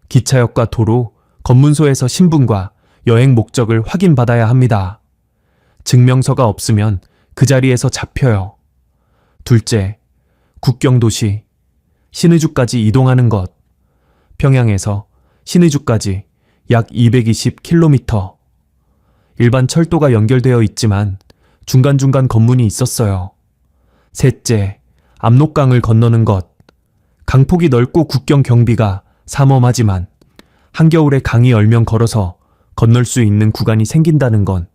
기차역과 도로, 검문소에서 신분과 여행 목적을 확인받아야 합니다. 증명서가 없으면 그 자리에서 잡혀요. 둘째, 국경도시 신의주까지 이동하는 것. 평양에서 신의주까지 약 220km. 일반 철도가 연결되어 있지만 중간중간 검문이 있었어요. 셋째, 압록강을 건너는 것. 강폭이 넓고 국경 경비가 삼엄하지만 한겨울에 강이 얼면 걸어서 건널 수 있는 구간이 생긴다는 건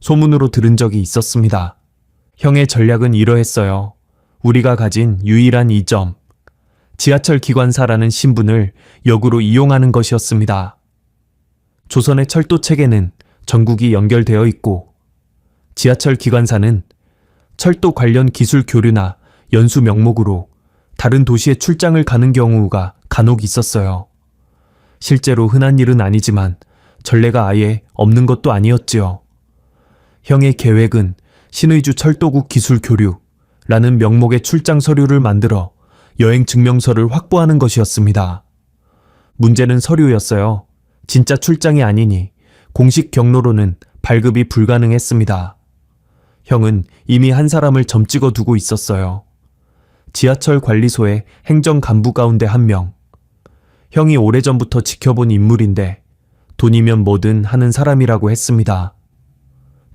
소문으로 들은 적이 있었습니다. 형의 전략은 이러했어요. 우리가 가진 유일한 이점, 지하철 기관사라는 신분을 역으로 이용하는 것이었습니다. 조선의 철도 체계는 전국이 연결되어 있고 지하철 기관사는 철도 관련 기술 교류나 연수 명목으로 다른 도시에 출장을 가는 경우가 간혹 있었어요. 실제로 흔한 일은 아니지만 전례가 아예 없는 것도 아니었지요. 형의 계획은 신의주 철도국 기술 교류라는 명목의 출장 서류를 만들어 여행 증명서를 확보하는 것이었습니다. 문제는 서류였어요. 진짜 출장이 아니니 공식 경로로는 발급이 불가능했습니다. 형은 이미 한 사람을 점 찍어 두고 있었어요. 지하철 관리소의 행정 간부 가운데 한 명. 형이 오래전부터 지켜본 인물인데 돈이면 뭐든 하는 사람이라고 했습니다.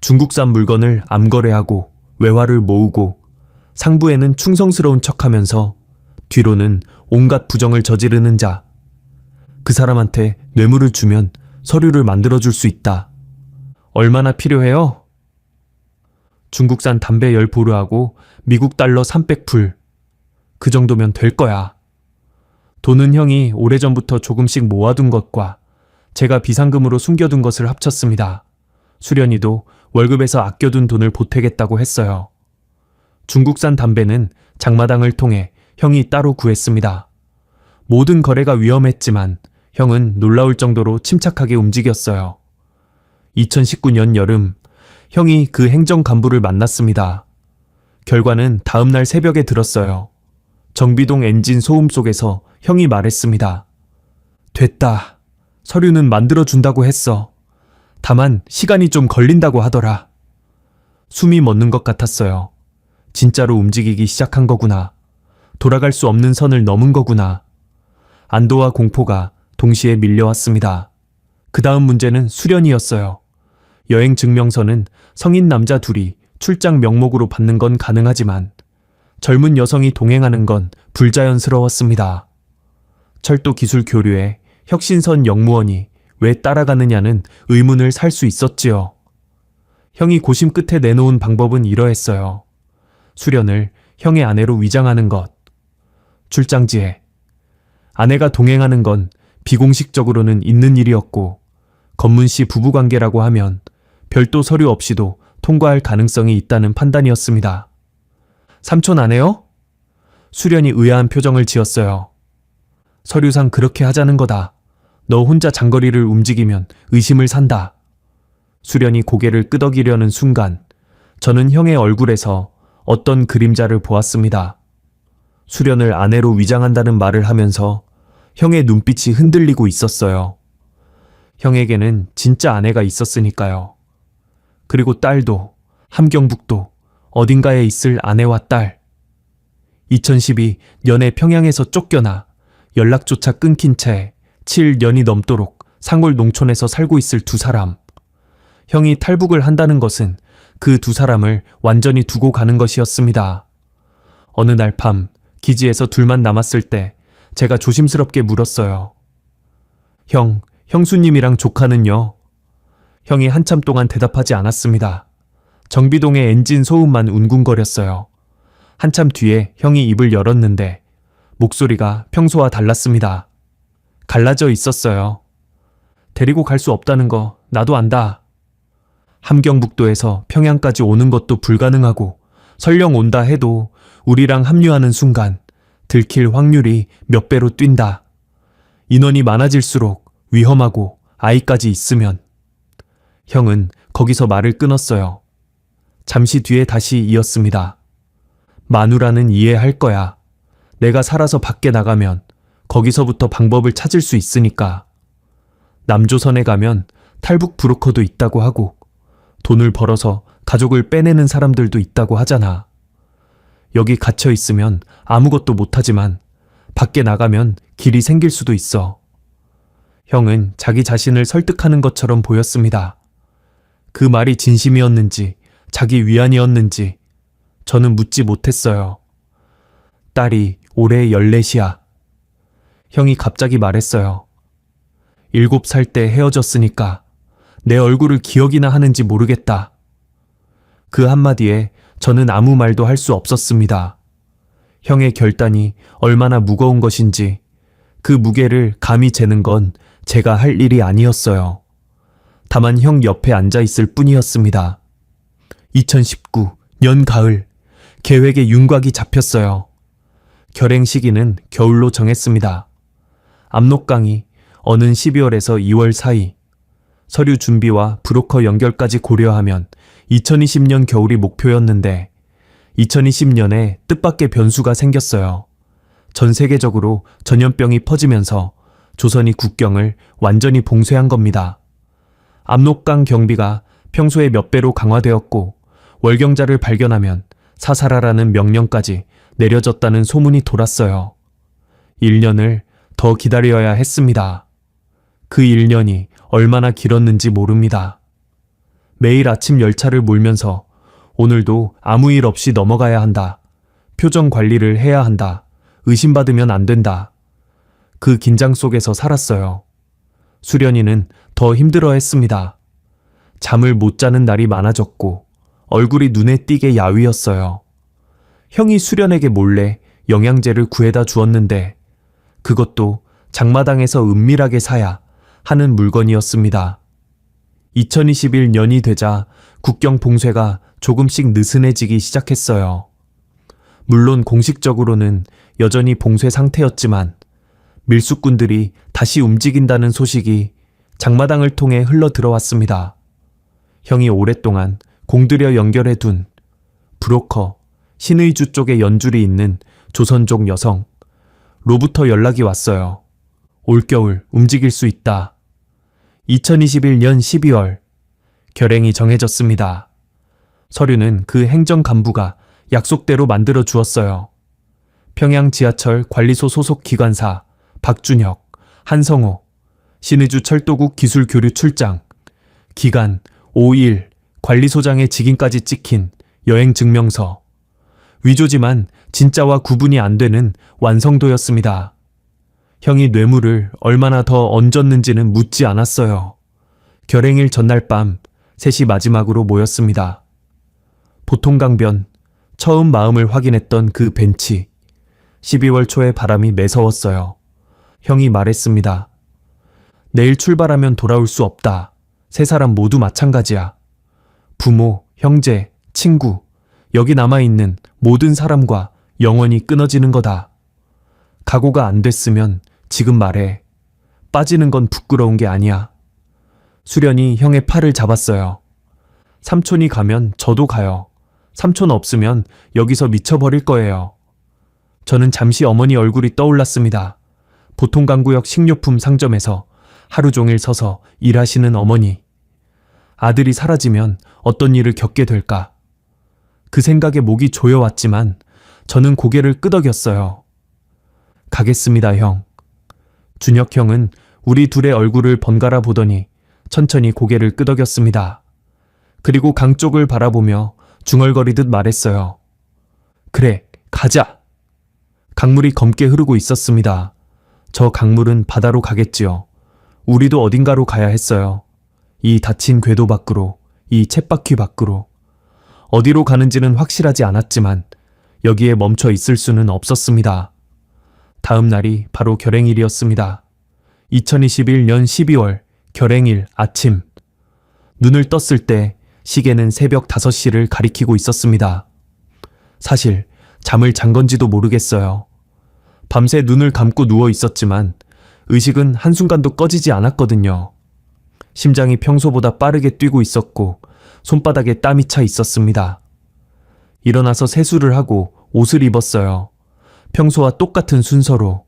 중국산 물건을 암거래하고 외화를 모으고 상부에는 충성스러운 척하면서 뒤로는 온갖 부정을 저지르는 자. 그 사람한테 뇌물을 주면 서류를 만들어줄 수 있다. 얼마나 필요해요? 중국산 담배 10보르하고 미국 달러 300불. 그 정도면 될 거야. 돈은 형이 오래전부터 조금씩 모아둔 것과 제가 비상금으로 숨겨둔 것을 합쳤습니다. 수련이도 월급에서 아껴둔 돈을 보태겠다고 했어요. 중국산 담배는 장마당을 통해 형이 따로 구했습니다. 모든 거래가 위험했지만 형은 놀라울 정도로 침착하게 움직였어요. 2019년 여름, 형이 그 행정 간부를 만났습니다. 결과는 다음날 새벽에 들었어요. 정비동 엔진 소음 속에서 형이 말했습니다. 됐다. 서류는 만들어준다고 했어. 다만 시간이 좀 걸린다고 하더라. 숨이 멎는 것 같았어요. 진짜로 움직이기 시작한 거구나. 돌아갈 수 없는 선을 넘은 거구나. 안도와 공포가 동시에 밀려왔습니다. 그 다음 문제는 수련이었어요. 여행 증명서는 성인 남자 둘이 출장 명목으로 받는 건 가능하지만 젊은 여성이 동행하는 건 불자연스러웠습니다. 철도 기술 교류에 혁신선 영무원이 왜 따라가느냐는 의문을 살 수 있었지요. 형이 고심 끝에 내놓은 방법은 이러했어요. 수련을 형의 아내로 위장하는 것. 출장지에 아내가 동행하는 건 비공식적으로는 있는 일이었고 검문씨 부부관계라고 하면 별도 서류 없이도 통과할 가능성이 있다는 판단이었습니다. 삼촌 안 해요? 수련이 의아한 표정을 지었어요. 서류상 그렇게 하자는 거다. 너 혼자 장거리를 움직이면 의심을 산다. 수련이 고개를 끄덕이려는 순간 저는 형의 얼굴에서 어떤 그림자를 보았습니다. 수련을 아내로 위장한다는 말을 하면서 형의 눈빛이 흔들리고 있었어요. 형에게는 진짜 아내가 있었으니까요. 그리고 딸도, 함경북도, 어딘가에 있을 아내와 딸. 2012년에 평양에서 쫓겨나 연락조차 끊긴 채 7년이 넘도록 상골 농촌에서 살고 있을 두 사람. 형이 탈북을 한다는 것은 그 두 사람을 완전히 두고 가는 것이었습니다. 어느 날 밤 기지에서 둘만 남았을 때 제가 조심스럽게 물었어요. 형수님이랑 조카는요? 형이 한참 동안 대답하지 않았습니다. 정비동의 엔진 소음만 웅궁거렸어요. 한참 뒤에 형이 입을 열었는데 목소리가 평소와 달랐습니다. 갈라져 있었어요. 데리고 갈 수 없다는 거 나도 안다. 함경북도에서 평양까지 오는 것도 불가능하고 설령 온다 해도 우리랑 합류하는 순간 들킬 확률이 몇 배로 뛴다. 인원이 많아질수록 위험하고 아이까지 있으면. 형은 거기서 말을 끊었어요. 잠시 뒤에 다시 이었습니다. 마누라는 이해할 거야. 내가 살아서 밖에 나가면 거기서부터 방법을 찾을 수 있으니까. 남조선에 가면 탈북 브로커도 있다고 하고 돈을 벌어서 가족을 빼내는 사람들도 있다고 하잖아. 여기 갇혀 있으면 아무것도 못하지만 밖에 나가면 길이 생길 수도 있어. 형은 자기 자신을 설득하는 것처럼 보였습니다. 그 말이 진심이었는지 자기 위안이었는지 저는 묻지 못했어요. 딸이 올해 14이야. 형이 갑자기 말했어요. 7살 때 헤어졌으니까 내 얼굴을 기억이나 하는지 모르겠다. 그 한마디에 저는 아무 말도 할 수 없었습니다. 형의 결단이 얼마나 무거운 것인지 그 무게를 감히 재는 건 제가 할 일이 아니었어요. 다만 형 옆에 앉아 있을 뿐이었습니다. 2019년 가을, 계획에 윤곽이 잡혔어요. 결행 시기는 겨울로 정했습니다. 압록강이 어는 12월에서 2월 사이, 서류 준비와 브로커 연결까지 고려하면 2020년 겨울이 목표였는데 2020년에 뜻밖의 변수가 생겼어요. 전 세계적으로 전염병이 퍼지면서 조선이 국경을 완전히 봉쇄한 겁니다. 압록강 경비가 평소에 몇 배로 강화되었고 월경자를 발견하면 사살하라는 명령까지 내려졌다는 소문이 돌았어요. 1년을 더 기다려야 했습니다. 그 1년이 얼마나 길었는지 모릅니다. 매일 아침 열차를 몰면서 오늘도 아무 일 없이 넘어가야 한다. 표정 관리를 해야 한다. 의심받으면 안 된다. 그 긴장 속에서 살았어요. 수련이는 더 힘들어했습니다. 잠을 못 자는 날이 많아졌고 얼굴이 눈에 띄게 야위었어요. 형이 수련에게 몰래 영양제를 구해다 주었는데 그것도 장마당에서 은밀하게 사야 하는 물건이었습니다. 2021년이 되자 국경 봉쇄가 조금씩 느슨해지기 시작했어요. 물론 공식적으로는 여전히 봉쇄 상태였지만 밀수꾼들이 다시 움직인다는 소식이 장마당을 통해 흘러 들어왔습니다. 형이 오랫동안 공들여 연결해 둔 브로커, 신의주 쪽에 연줄이 있는 조선족 여성 로부터 연락이 왔어요. 올겨울 움직일 수 있다. 2021년 12월 결행이 정해졌습니다. 서류는 그 행정 간부가 약속대로 만들어 주었어요. 평양 지하철 관리소 소속 기관사 박준혁, 한성호, 신의주 철도국 기술교류 출장, 기간 5일 관리소장의 직인까지 찍힌 여행 증명서. 위조지만 진짜와 구분이 안 되는 완성도였습니다. 형이 뇌물을 얼마나 더 얹었는지는 묻지 않았어요. 결행일 전날 밤 셋이 마지막으로 모였습니다. 보통강변, 처음 마음을 확인했던 그 벤치. 12월 초에 바람이 매서웠어요. 형이 말했습니다. 내일 출발하면 돌아올 수 없다. 세 사람 모두 마찬가지야. 부모, 형제, 친구, 여기 남아있는 모든 사람과 영원히 끊어지는 거다. 각오가 안 됐으면 지금 말해. 빠지는 건 부끄러운 게 아니야. 수련이 형의 팔을 잡았어요. 삼촌이 가면 저도 가요. 삼촌 없으면 여기서 미쳐버릴 거예요. 저는 잠시 어머니 얼굴이 떠올랐습니다. 보통강구역 식료품 상점에서 하루 종일 서서 일하시는 어머니. 아들이 사라지면 어떤 일을 겪게 될까? 그 생각에 목이 조여왔지만 저는 고개를 끄덕였어요. 가겠습니다, 형. 준혁 형은 우리 둘의 얼굴을 번갈아 보더니 천천히 고개를 끄덕였습니다. 그리고 강 쪽을 바라보며 중얼거리듯 말했어요. 그래, 가자. 강물이 검게 흐르고 있었습니다. 저 강물은 바다로 가겠지요. 우리도 어딘가로 가야 했어요. 이 닫힌 궤도 밖으로, 이 쳇바퀴 밖으로. 어디로 가는지는 확실하지 않았지만 여기에 멈춰 있을 수는 없었습니다. 다음 날이 바로 결행일이었습니다. 2021년 12월 결행일 아침. 눈을 떴을 때 시계는 새벽 5시를 가리키고 있었습니다. 사실 잠을 잔 건지도 모르겠어요. 밤새 눈을 감고 누워 있었지만 의식은 한순간도 꺼지지 않았거든요. 심장이 평소보다 빠르게 뛰고 있었고 손바닥에 땀이 차 있었습니다. 일어나서 세수를 하고 옷을 입었어요. 평소와 똑같은 순서로.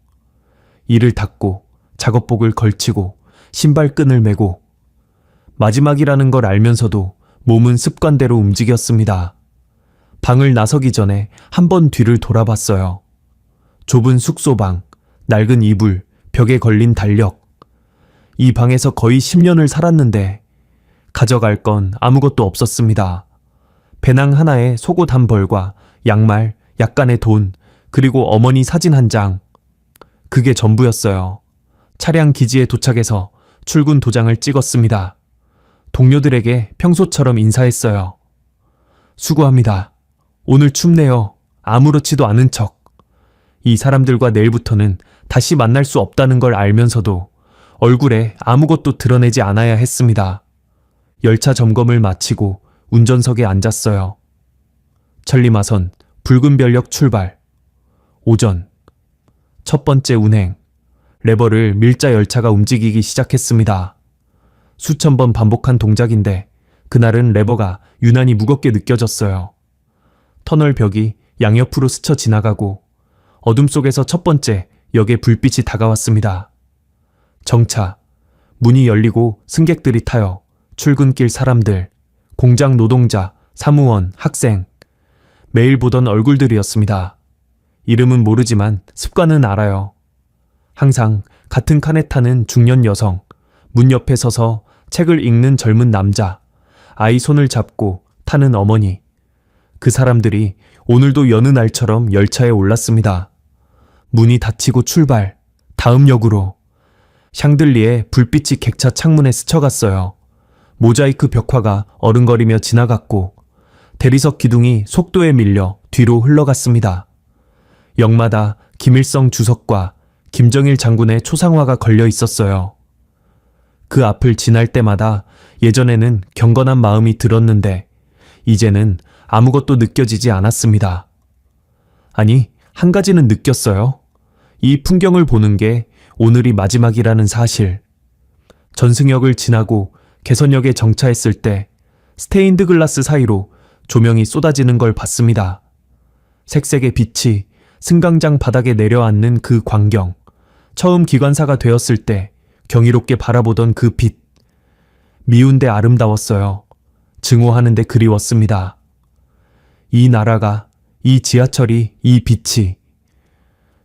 이를 닫고 작업복을 걸치고 신발끈을 매고 마지막이라는 걸 알면서도 몸은 습관대로 움직였습니다. 방을 나서기 전에 한 번 뒤를 돌아봤어요. 좁은 숙소방, 낡은 이불, 벽에 걸린 달력. 이 방에서 거의 10년을 살았는데 가져갈 건 아무것도 없었습니다. 배낭 하나에 속옷 한 벌과 양말, 약간의 돈, 그리고 어머니 사진 한 장. 그게 전부였어요. 차량 기지에 도착해서 출근 도장을 찍었습니다. 동료들에게 평소처럼 인사했어요. 수고합니다. 오늘 춥네요. 아무렇지도 않은 척. 이 사람들과 내일부터는 다시 만날 수 없다는 걸 알면서도 얼굴에 아무것도 드러내지 않아야 했습니다. 열차 점검을 마치고 운전석에 앉았어요. 천리마선 붉은 별역 출발. 오전. 첫 번째 운행. 레버를 밀자 열차가 움직이기 시작했습니다. 수천 번 반복한 동작인데 그날은 레버가 유난히 무겁게 느껴졌어요. 터널 벽이 양옆으로 스쳐 지나가고 어둠 속에서 첫 번째 역의 불빛이 다가왔습니다. 정차. 문이 열리고 승객들이 타요. 출근길 사람들, 공장 노동자, 사무원, 학생. 매일 보던 얼굴들이었습니다. 이름은 모르지만 습관은 알아요. 항상 같은 칸에 타는 중년 여성, 문 옆에 서서 책을 읽는 젊은 남자, 아이 손을 잡고 타는 어머니. 그 사람들이 오늘도 여느 날처럼 열차에 올랐습니다. 문이 닫히고 출발. 다음 역으로. 샹들리에 불빛이 객차 창문에 스쳐갔어요. 모자이크 벽화가 어른거리며 지나갔고 대리석 기둥이 속도에 밀려 뒤로 흘러갔습니다. 역마다 김일성 주석과 김정일 장군의 초상화가 걸려 있었어요. 그 앞을 지날 때마다 예전에는 경건한 마음이 들었는데 이제는 아무것도 느껴지지 않았습니다. 아니, 한 가지는 느꼈어요. 이 풍경을 보는 게 오늘이 마지막이라는 사실. 전승역을 지나고 개선역에 정차했을 때 스테인드 글라스 사이로 조명이 쏟아지는 걸 봤습니다. 색색의 빛이 승강장 바닥에 내려앉는 그 광경. 처음 기관사가 되었을 때 경이롭게 바라보던 그 빛. 미운데 아름다웠어요. 증오하는데 그리웠습니다. 이 나라가, 이 지하철이, 이 빛이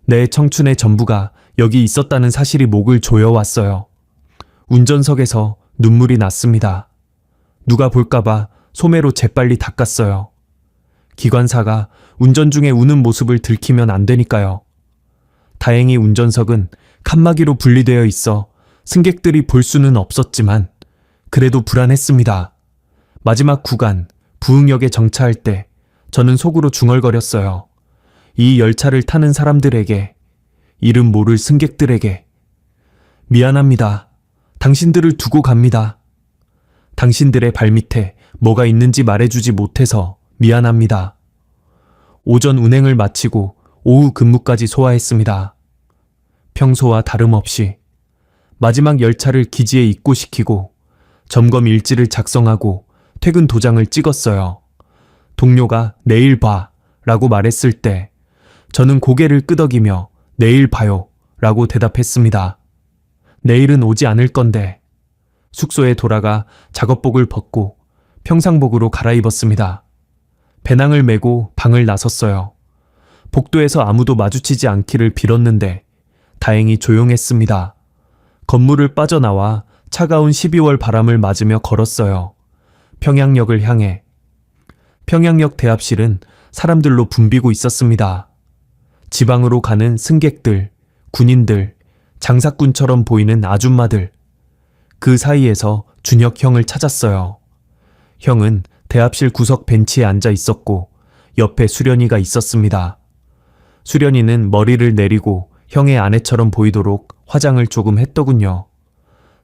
내 청춘의 전부가 여기 있었다는 사실이 목을 조여왔어요. 운전석에서 눈물이 났습니다. 누가 볼까봐 소매로 재빨리 닦았어요. 기관사가 운전 중에 우는 모습을 들키면 안 되니까요. 다행히 운전석은 칸막이로 분리되어 있어 승객들이 볼 수는 없었지만 그래도 불안했습니다. 마지막 구간 부흥역에 정차할 때 저는 속으로 중얼거렸어요. 이 열차를 타는 사람들에게, 이름 모를 승객들에게 미안합니다. 당신들을 두고 갑니다. 당신들의 발밑에 뭐가 있는지 말해주지 못해서 미안합니다. 오전 운행을 마치고 오후 근무까지 소화했습니다. 평소와 다름없이 마지막 열차를 기지에 입고시키고 점검 일지를 작성하고 퇴근 도장을 찍었어요. 동료가 내일 봐 라고 말했을 때 저는 고개를 끄덕이며 내일 봐요 라고 대답했습니다. 내일은 오지 않을 건데. 숙소에 돌아가 작업복을 벗고 평상복으로 갈아입었습니다. 배낭을 메고 방을 나섰어요. 복도에서 아무도 마주치지 않기를 빌었는데 다행히 조용했습니다. 건물을 빠져나와 차가운 12월 바람을 맞으며 걸었어요. 평양역을 향해. 평양역 대합실은 사람들로 붐비고 있었습니다. 지방으로 가는 승객들, 군인들, 장사꾼처럼 보이는 아줌마들. 그 사이에서 준혁 형을 찾았어요. 형은 대합실 구석 벤치에 앉아 있었고 옆에 수련이가 있었습니다. 수련이는 머리를 내리고 형의 아내처럼 보이도록 화장을 조금 했더군요.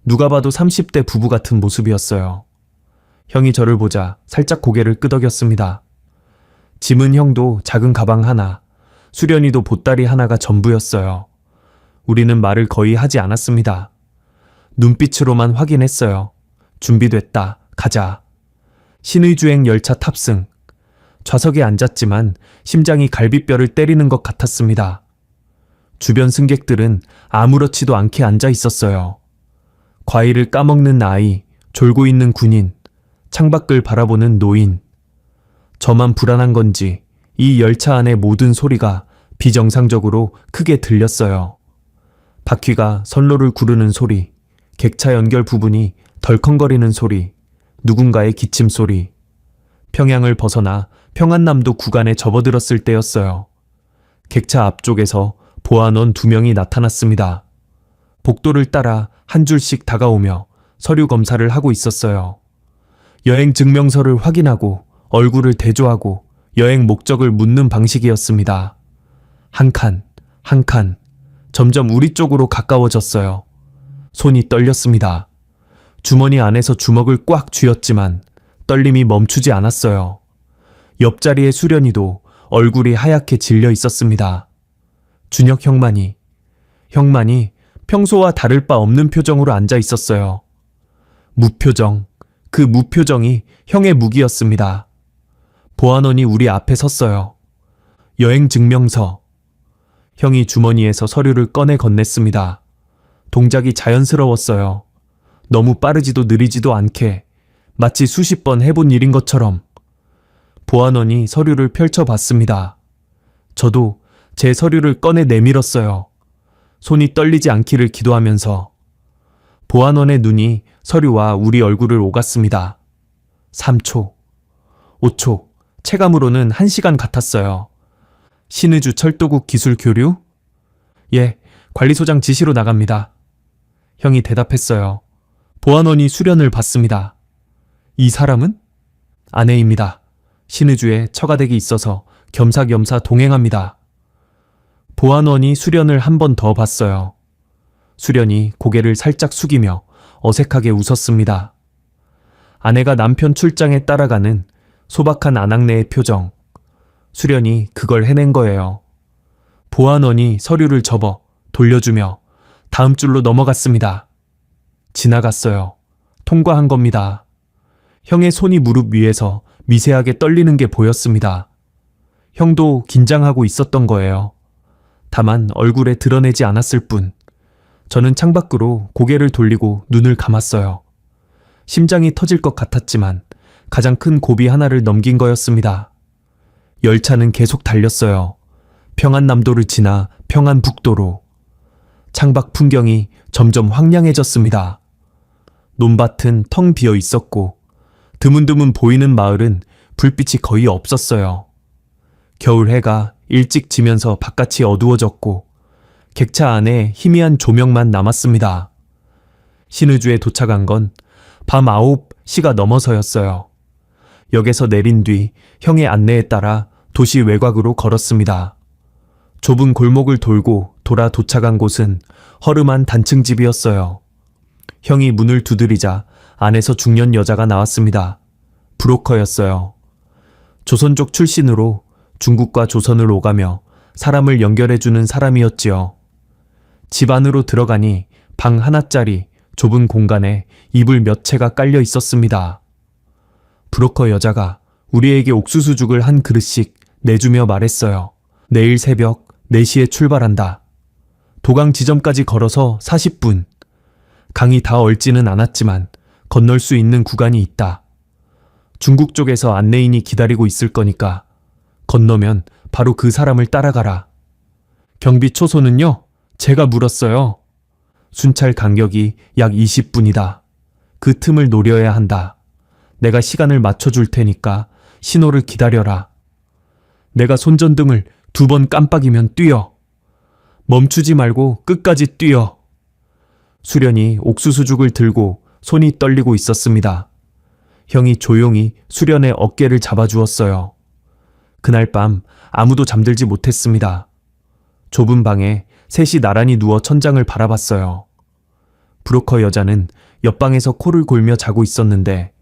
누가 봐도 30대 부부 같은 모습이었어요. 형이 저를 보자 살짝 고개를 끄덕였습니다. 짐은 형도 작은 가방 하나, 수련이도 보따리 하나가 전부였어요. 우리는 말을 거의 하지 않았습니다. 눈빛으로만 확인했어요. 준비됐다. 가자. 신의주행 열차 탑승. 좌석에 앉았지만 심장이 갈비뼈를 때리는 것 같았습니다. 주변 승객들은 아무렇지도 않게 앉아 있었어요. 과일을 까먹는 아이, 졸고 있는 군인, 창밖을 바라보는 노인. 저만 불안한 건지 이 열차 안의 모든 소리가 비정상적으로 크게 들렸어요. 바퀴가 선로를 구르는 소리, 객차 연결 부분이 덜컹거리는 소리, 누군가의 기침 소리. 평양을 벗어나 평안남도 구간에 접어들었을 때였어요. 객차 앞쪽에서 보안원 2명이 나타났습니다. 복도를 따라 한 줄씩 다가오며 서류 검사를 하고 있었어요. 여행 증명서를 확인하고 얼굴을 대조하고 여행 목적을 묻는 방식이었습니다. 한 칸, 한 칸, 점점 우리 쪽으로 가까워졌어요. 손이 떨렸습니다. 주머니 안에서 주먹을 꽉 쥐었지만 떨림이 멈추지 않았어요. 옆자리의 수련이도 얼굴이 하얗게 질려 있었습니다. 준혁 형만이 평소와 다를 바 없는 표정으로 앉아 있었어요. 무표정, 그 무표정이 형의 무기였습니다. 보안원이 우리 앞에 섰어요. 여행 증명서. 형이 주머니에서 서류를 꺼내 건넸습니다. 동작이 자연스러웠어요. 너무 빠르지도 느리지도 않게 마치 수십 번 해본 일인 것처럼. 보안원이 서류를 펼쳐봤습니다. 저도 제 서류를 꺼내 내밀었어요. 손이 떨리지 않기를 기도하면서. 보안원의 눈이 서류와 우리 얼굴을 오갔습니다. 3초, 5초, 체감으로는 1시간 같았어요. 신의주 철도국 기술 교류? 예, 관리소장 지시로 나갑니다. 형이 대답했어요. 보안원이 수련을 받습니다. 이 사람은? 아내입니다. 신의주에 처가댁이 있어서 겸사겸사 동행합니다. 보안원이 수련을 한 번 더 봤어요. 수련이 고개를 살짝 숙이며 어색하게 웃었습니다. 아내가 남편 출장에 따라가는 소박한 아낙네의 표정. 수련이 그걸 해낸 거예요. 보안원이 서류를 접어 돌려주며 다음 줄로 넘어갔습니다. 지나갔어요. 통과한 겁니다. 형의 손이 무릎 위에서 미세하게 떨리는 게 보였습니다. 형도 긴장하고 있었던 거예요. 다만 얼굴에 드러내지 않았을 뿐. 저는 창밖으로 고개를 돌리고 눈을 감았어요. 심장이 터질 것 같았지만 가장 큰 고비 하나를 넘긴 거였습니다. 열차는 계속 달렸어요. 평안남도를 지나 평안북도로. 창밖 풍경이 점점 황량해졌습니다. 논밭은 텅 비어 있었고 드문드문 보이는 마을은 불빛이 거의 없었어요. 겨울 해가 일찍 지면서 바깥이 어두워졌고 객차 안에 희미한 조명만 남았습니다. 신의주에 도착한 건 밤 9시가 넘어서였어요. 역에서 내린 뒤 형의 안내에 따라 도시 외곽으로 걸었습니다. 좁은 골목을 돌고 돌아 도착한 곳은 허름한 단층집이었어요. 형이 문을 두드리자 안에서 중년 여자가 나왔습니다. 브로커였어요. 조선족 출신으로 중국과 조선을 오가며 사람을 연결해주는 사람이었지요. 집 안으로 들어가니 방 하나짜리 좁은 공간에 이불 몇 채가 깔려 있었습니다. 브로커 여자가 우리에게 옥수수죽을 한 그릇씩 내주며 말했어요. 내일 새벽 4시에 출발한다. 도강 지점까지 걸어서 40분. 강이 다 얼지는 않았지만 건널 수 있는 구간이 있다. 중국 쪽에서 안내인이 기다리고 있을 거니까 건너면 바로 그 사람을 따라가라. 경비 초소는요? 제가 물었어요. 순찰 간격이 약 20분이다. 그 틈을 노려야 한다. 내가 시간을 맞춰줄 테니까 신호를 기다려라. 내가 손전등을 2번 깜빡이면 뛰어. 멈추지 말고 끝까지 뛰어. 수련이 옥수수죽을 들고 손이 떨리고 있었습니다. 형이 조용히 수련의 어깨를 잡아주었어요. 그날 밤 아무도 잠들지 못했습니다. 좁은 방에 셋이 나란히 누워 천장을 바라봤어요. 브로커 여자는 옆방에서 코를 골며 자고 있었는데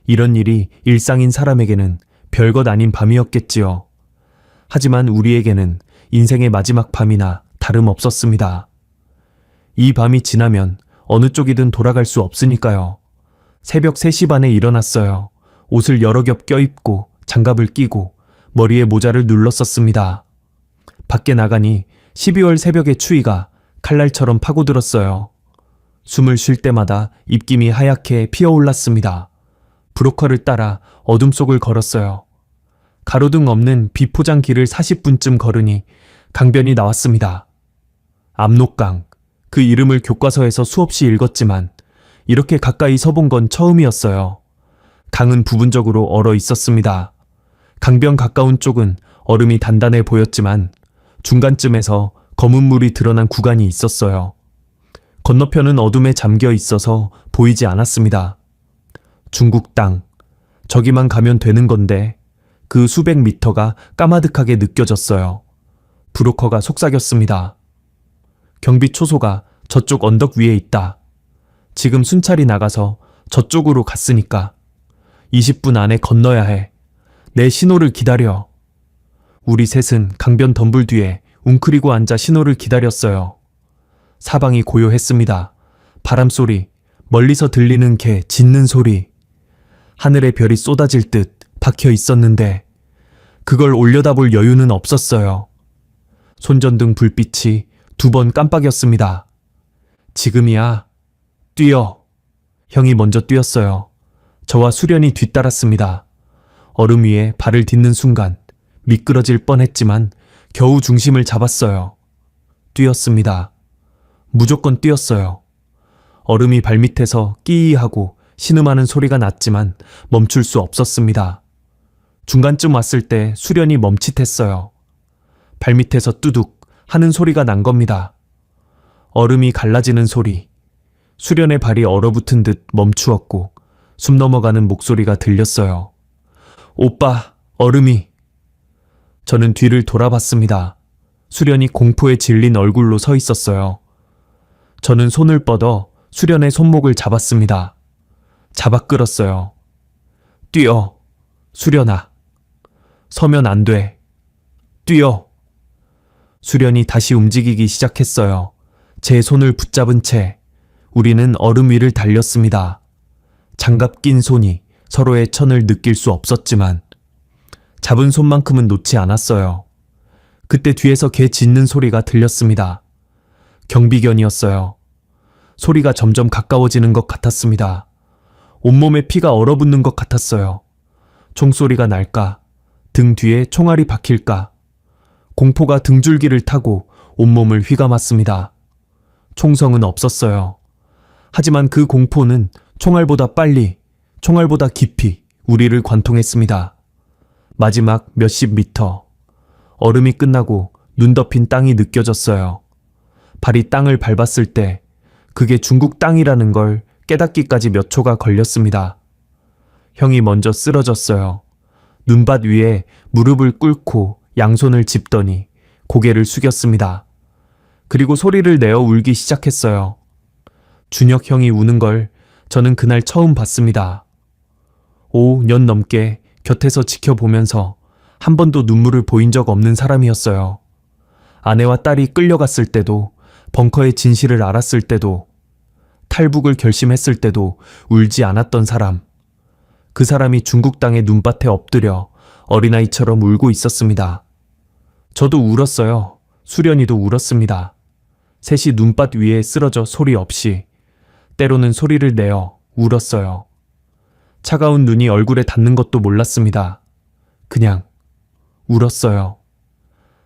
이런 일이 일상인 사람에게는 별것 아닌 밤이었겠지요. 하지만 우리에게는 인생의 마지막 밤이나 다름없었습니다. 이 밤이 지나면 어느 쪽이든 돌아갈 수 없으니까요. 새벽 3시 반에 일어났어요. 옷을 여러 겹 껴입고 장갑을 끼고 머리에 모자를 눌렀었습니다. 밖에 나가니 12월 새벽의 추위가 칼날처럼 파고들었어요. 숨을 쉴 때마다 입김이 하얗게 피어올랐습니다. 브로커를 따라 어둠 속을 걸었어요. 가로등 없는 비포장 길을 40분쯤 걸으니 강변이 나왔습니다. 압록강, 그 이름을 교과서에서 수없이 읽었지만 이렇게 가까이 서본 건 처음이었어요. 강은 부분적으로 얼어 있었습니다. 강변 가까운 쪽은 얼음이 단단해 보였지만 중간쯤에서 검은 물이 드러난 구간이 있었어요. 건너편은 어둠에 잠겨 있어서 보이지 않았습니다. 중국 땅, 저기만 가면 되는 건데 그 수백 미터가 까마득하게 느껴졌어요. 브로커가 속삭였습니다. 경비 초소가 저쪽 언덕 위에 있다. 지금 순찰이 나가서 저쪽으로 갔으니까 20분 안에 건너야 해. 내 신호를 기다려. 우리 셋은 강변 덤불 뒤에 웅크리고 앉아 신호를 기다렸어요. 사방이 고요했습니다. 바람소리, 멀리서 들리는 개 짖는 소리. 하늘에 별이 쏟아질 듯 박혀 있었는데 그걸 올려다볼 여유는 없었어요. 손전등 불빛이 2번 깜빡였습니다. 지금이야. 뛰어. 형이 먼저 뛰었어요. 저와 수련이 뒤따랐습니다. 얼음 위에 발을 딛는 순간 미끄러질 뻔했지만 겨우 중심을 잡았어요. 뛰었습니다. 무조건 뛰었어요. 얼음이 발밑에서 끼이하고 신음하는 소리가 났지만 멈출 수 없었습니다. 중간쯤 왔을 때 수련이 멈칫했어요. 발밑에서 뚜둑 하는 소리가 난 겁니다. 얼음이 갈라지는 소리. 수련의 발이 얼어붙은 듯 멈추었고 숨 넘어가는 목소리가 들렸어요. 오빠, 얼음이. 저는 뒤를 돌아봤습니다. 수련이 공포에 질린 얼굴로 서 있었어요. 저는 손을 뻗어 수련의 손목을 잡았습니다. 잡아 끌었어요. 뛰어, 수련아. 서면 안 돼. 뛰어. 수련이 다시 움직이기 시작했어요. 제 손을 붙잡은 채 우리는 얼음 위를 달렸습니다. 장갑 낀 손이 서로의 천을 느낄 수 없었지만 잡은 손만큼은 놓지 않았어요. 그때 뒤에서 개 짖는 소리가 들렸습니다. 경비견이었어요. 소리가 점점 가까워지는 것 같았습니다. 온몸에 피가 얼어붙는 것 같았어요. 총소리가 날까? 등 뒤에 총알이 박힐까? 공포가 등줄기를 타고 온몸을 휘감았습니다. 총성은 없었어요. 하지만 그 공포는 총알보다 빨리, 총알보다 깊이 우리를 관통했습니다. 마지막 몇십 미터. 얼음이 끝나고 눈 덮인 땅이 느껴졌어요. 발이 땅을 밟았을 때 그게 중국 땅이라는 걸 깨닫기까지 몇 초가 걸렸습니다. 형이 먼저 쓰러졌어요. 눈밭 위에 무릎을 꿇고 양손을 짚더니 고개를 숙였습니다. 그리고 소리를 내어 울기 시작했어요. 준혁 형이 우는 걸 저는 그날 처음 봤습니다. 5년 넘게 곁에서 지켜보면서 한 번도 눈물을 보인 적 없는 사람이었어요. 아내와 딸이 끌려갔을 때도, 벙커의 진실을 알았을 때도, 탈북을 결심했을 때도 울지 않았던 사람. 그 사람이 중국 땅의 눈밭에 엎드려 어린아이처럼 울고 있었습니다. 저도 울었어요. 수련이도 울었습니다. 셋이 눈밭 위에 쓰러져 소리 없이, 때로는 소리를 내어 울었어요. 차가운 눈이 얼굴에 닿는 것도 몰랐습니다. 그냥 울었어요.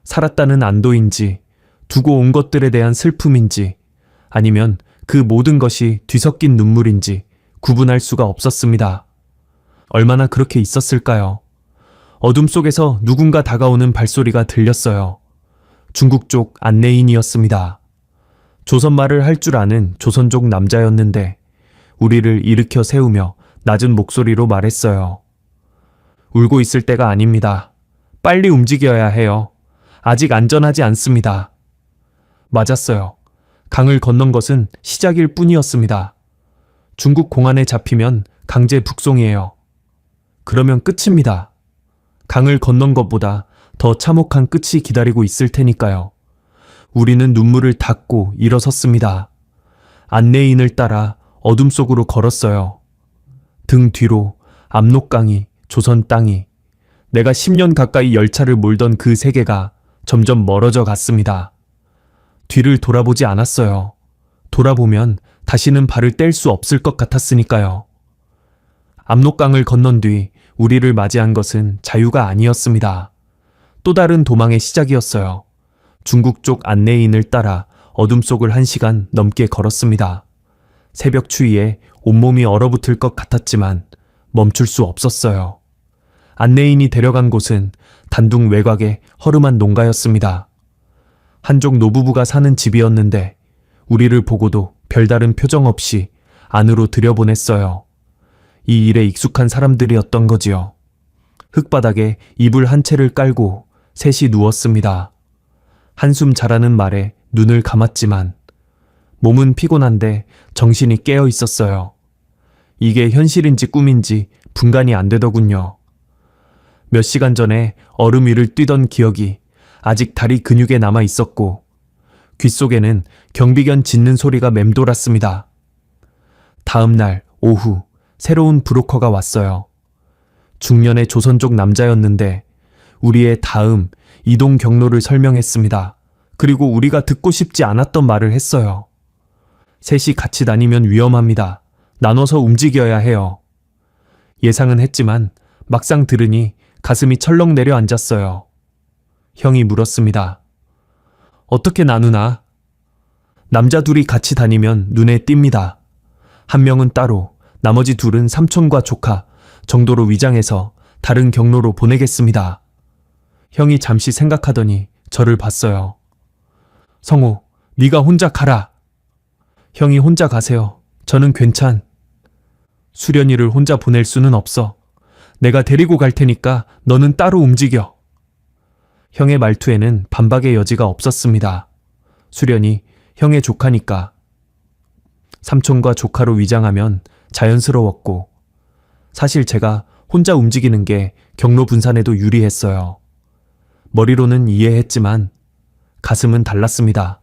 살았다는 안도인지, 두고 온 것들에 대한 슬픔인지, 아니면 그 모든 것이 뒤섞인 눈물인지 구분할 수가 없었습니다. 얼마나 그렇게 있었을까요? 어둠 속에서 누군가 다가오는 발소리가 들렸어요. 중국 쪽 안내인이었습니다. 조선말을 할 줄 아는 조선족 남자였는데 우리를 일으켜 세우며 낮은 목소리로 말했어요. 울고 있을 때가 아닙니다. 빨리 움직여야 해요. 아직 안전하지 않습니다. 맞았어요. 강을 건넌 것은 시작일 뿐이었습니다. 중국 공안에 잡히면 강제 북송이에요. 그러면 끝입니다. 강을 건넌 것보다 더 참혹한 끝이 기다리고 있을 테니까요. 우리는 눈물을 닦고 일어섰습니다. 안내인을 따라 어둠 속으로 걸었어요. 등 뒤로 압록강이, 조선 땅이, 내가 10년 가까이 열차를 몰던 그 세계가 점점 멀어져 갔습니다. 뒤를 돌아보지 않았어요. 돌아보면 다시는 발을 뗄 수 없을 것 같았으니까요. 압록강을 건넌 뒤 우리를 맞이한 것은 자유가 아니었습니다. 또 다른 도망의 시작이었어요. 중국 쪽 안내인을 따라 어둠 속을 1시간 넘게 걸었습니다. 새벽 추위에 온몸이 얼어붙을 것 같았지만 멈출 수 없었어요. 안내인이 데려간 곳은 단둥 외곽의 허름한 농가였습니다. 한족 노부부가 사는 집이었는데 우리를 보고도 별다른 표정 없이 안으로 들여보냈어요. 이 일에 익숙한 사람들이었던 거지요. 흙바닥에 이불 한 채를 깔고 셋이 누웠습니다. 한숨 자라는 말에 눈을 감았지만 몸은 피곤한데 정신이 깨어 있었어요. 이게 현실인지 꿈인지 분간이 안 되더군요. 몇 시간 전에 얼음 위를 뛰던 기억이 아직 다리 근육에 남아 있었고 귓속에는 경비견 짖는 소리가 맴돌았습니다. 다음 날 오후 새로운 브로커가 왔어요. 중년의 조선족 남자였는데 우리의 다음 이동 경로를 설명했습니다. 그리고 우리가 듣고 싶지 않았던 말을 했어요. 셋이 같이 다니면 위험합니다. 나눠서 움직여야 해요. 예상은 했지만 막상 들으니 가슴이 철렁 내려앉았어요. 형이 물었습니다. 어떻게 나누나? 남자 둘이 같이 다니면 눈에 띕니다. 한 명은 따로, 나머지 둘은 삼촌과 조카 정도로 위장해서 다른 경로로 보내겠습니다. 형이 잠시 생각하더니 저를 봤어요. 성우, 네가 혼자 가라. 형이 혼자 가세요. 저는 괜찮. 수련이를 혼자 보낼 수는 없어. 내가 데리고 갈 테니까 너는 따로 움직여. 형의 말투에는 반박의 여지가 없었습니다. 수련이 형의 조카니까. 삼촌과 조카로 위장하면 자연스러웠고, 사실 제가 혼자 움직이는 게 경로 분산에도 유리했어요. 머리로는 이해했지만 가슴은 달랐습니다.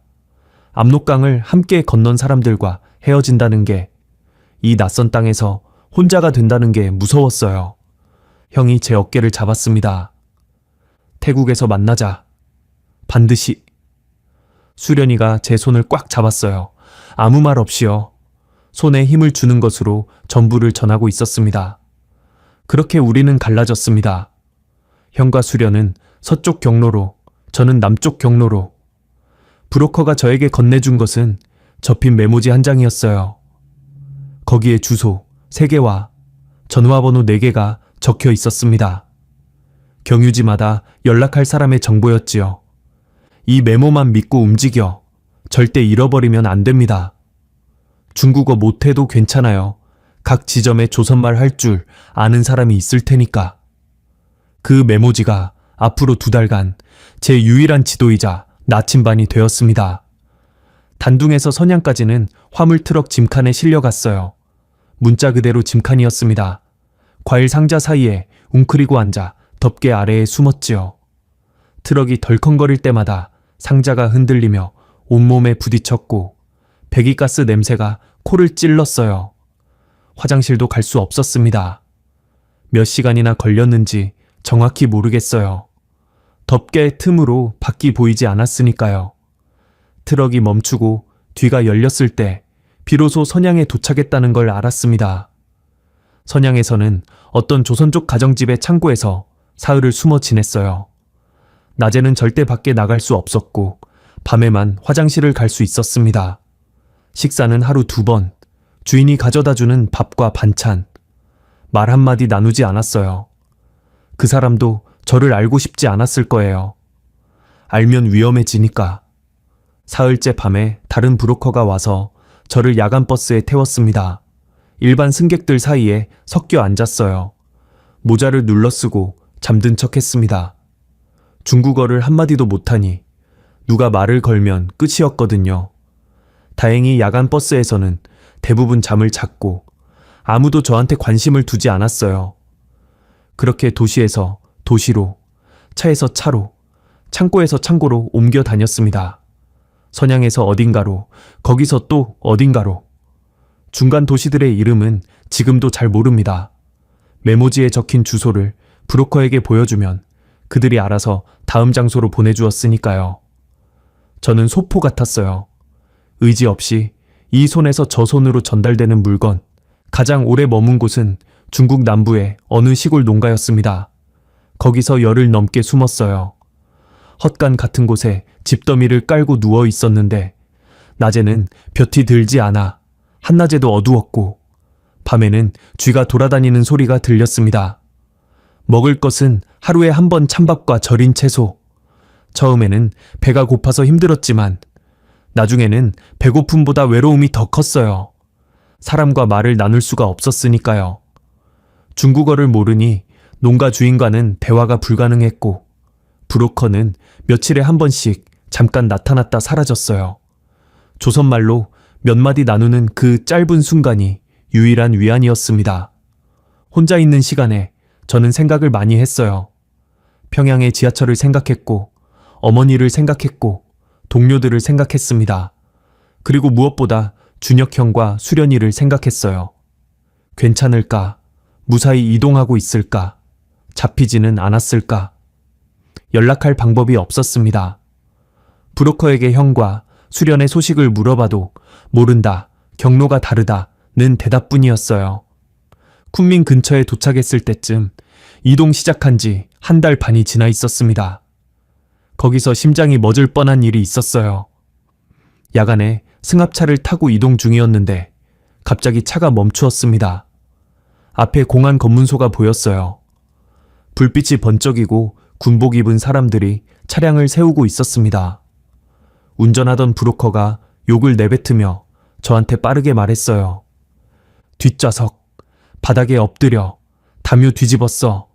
압록강을 함께 건넌 사람들과 헤어진다는 게, 이 낯선 땅에서 혼자가 된다는 게 무서웠어요. 형이 제 어깨를 잡았습니다. 태국에서 만나자. 반드시. 수련이가 제 손을 꽉 잡았어요. 아무 말 없이요. 손에 힘을 주는 것으로 전부를 전하고 있었습니다. 그렇게 우리는 갈라졌습니다. 형과 수련은 서쪽 경로로, 저는 남쪽 경로로. 브로커가 저에게 건네준 것은 접힌 메모지 한 장이었어요. 거기에 주소 3개와 전화번호 4개가 적혀 있었습니다. 경유지마다 연락할 사람의 정보였지요. 이 메모만 믿고 움직여. 절대 잃어버리면 안 됩니다. 중국어 못해도 괜찮아요. 각 지점에 조선말 할 줄 아는 사람이 있을 테니까. 그 메모지가 앞으로 2달간 제 유일한 지도이자 나침반이 되었습니다. 단둥에서 선양까지는 화물트럭 짐칸에 실려갔어요. 문자 그대로 짐칸이었습니다. 과일 상자 사이에 웅크리고 앉아 덮개 아래에 숨었지요. 트럭이 덜컹거릴 때마다 상자가 흔들리며 온몸에 부딪혔고 배기가스 냄새가 코를 찔렀어요. 화장실도 갈 수 없었습니다. 몇 시간이나 걸렸는지 정확히 모르겠어요. 덮개 틈으로 밖이 보이지 않았으니까요. 트럭이 멈추고 뒤가 열렸을 때 비로소 선양에 도착했다는 걸 알았습니다. 선양에서는 어떤 조선족 가정집의 창고에서 사흘을 숨어 지냈어요. 낮에는 절대 밖에 나갈 수 없었고 밤에만 화장실을 갈 수 있었습니다. 식사는 하루 2번, 주인이 가져다주는 밥과 반찬. 말 한마디 나누지 않았어요. 그 사람도 저를 알고 싶지 않았을 거예요. 알면 위험해지니까. 사흘째 밤에 다른 브로커가 와서 저를 야간 버스에 태웠습니다. 일반 승객들 사이에 섞여 앉았어요. 모자를 눌러쓰고 잠든 척 했습니다. 중국어를 한마디도 못하니 누가 말을 걸면 끝이었거든요. 다행히 야간 버스에서는 대부분 잠을 잤고 아무도 저한테 관심을 두지 않았어요. 그렇게 도시에서 도시로, 차에서 차로, 창고에서 창고로 옮겨 다녔습니다. 선양에서 어딘가로, 거기서 또 어딘가로. 중간 도시들의 이름은 지금도 잘 모릅니다. 메모지에 적힌 주소를 브로커에게 보여주면 그들이 알아서 다음 장소로 보내주었으니까요. 저는 소포 같았어요. 의지 없이 이 손에서 저 손으로 전달되는 물건. 가장 오래 머문 곳은 중국 남부의 어느 시골 농가였습니다. 거기서 열흘 넘게 숨었어요. 헛간 같은 곳에 집더미를 깔고 누워 있었는데 낮에는 볕이 들지 않아 한낮에도 어두웠고 밤에는 쥐가 돌아다니는 소리가 들렸습니다. 먹을 것은 하루에 한 번 찬밥과 절인 채소. 처음에는 배가 고파서 힘들었지만 나중에는 배고픔보다 외로움이 더 컸어요. 사람과 말을 나눌 수가 없었으니까요. 중국어를 모르니 농가 주인과는 대화가 불가능했고 브로커는 며칠에 한 번씩 잠깐 나타났다 사라졌어요. 조선말로 몇 마디 나누는 그 짧은 순간이 유일한 위안이었습니다. 혼자 있는 시간에 저는 생각을 많이 했어요. 평양의 지하철을 생각했고 어머니를 생각했고 동료들을 생각했습니다. 그리고 무엇보다 준혁 형과 수련이를 생각했어요. 괜찮을까? 무사히 이동하고 있을까? 잡히지는 않았을까? 연락할 방법이 없었습니다. 브로커에게 형과 수련의 소식을 물어봐도 모른다, 경로가 다르다는 대답뿐이었어요. 쿤밍 근처에 도착했을 때쯤 이동 시작한 지 1달 반이 지나 있었습니다. 거기서 심장이 멎을 뻔한 일이 있었어요. 야간에 승합차를 타고 이동 중이었는데 갑자기 차가 멈추었습니다. 앞에 공안 검문소가 보였어요. 불빛이 번쩍이고 군복 입은 사람들이 차량을 세우고 있었습니다. 운전하던 브로커가 욕을 내뱉으며 저한테 빠르게 말했어요. 뒷좌석, 바닥에 엎드려, 담요 뒤집었어.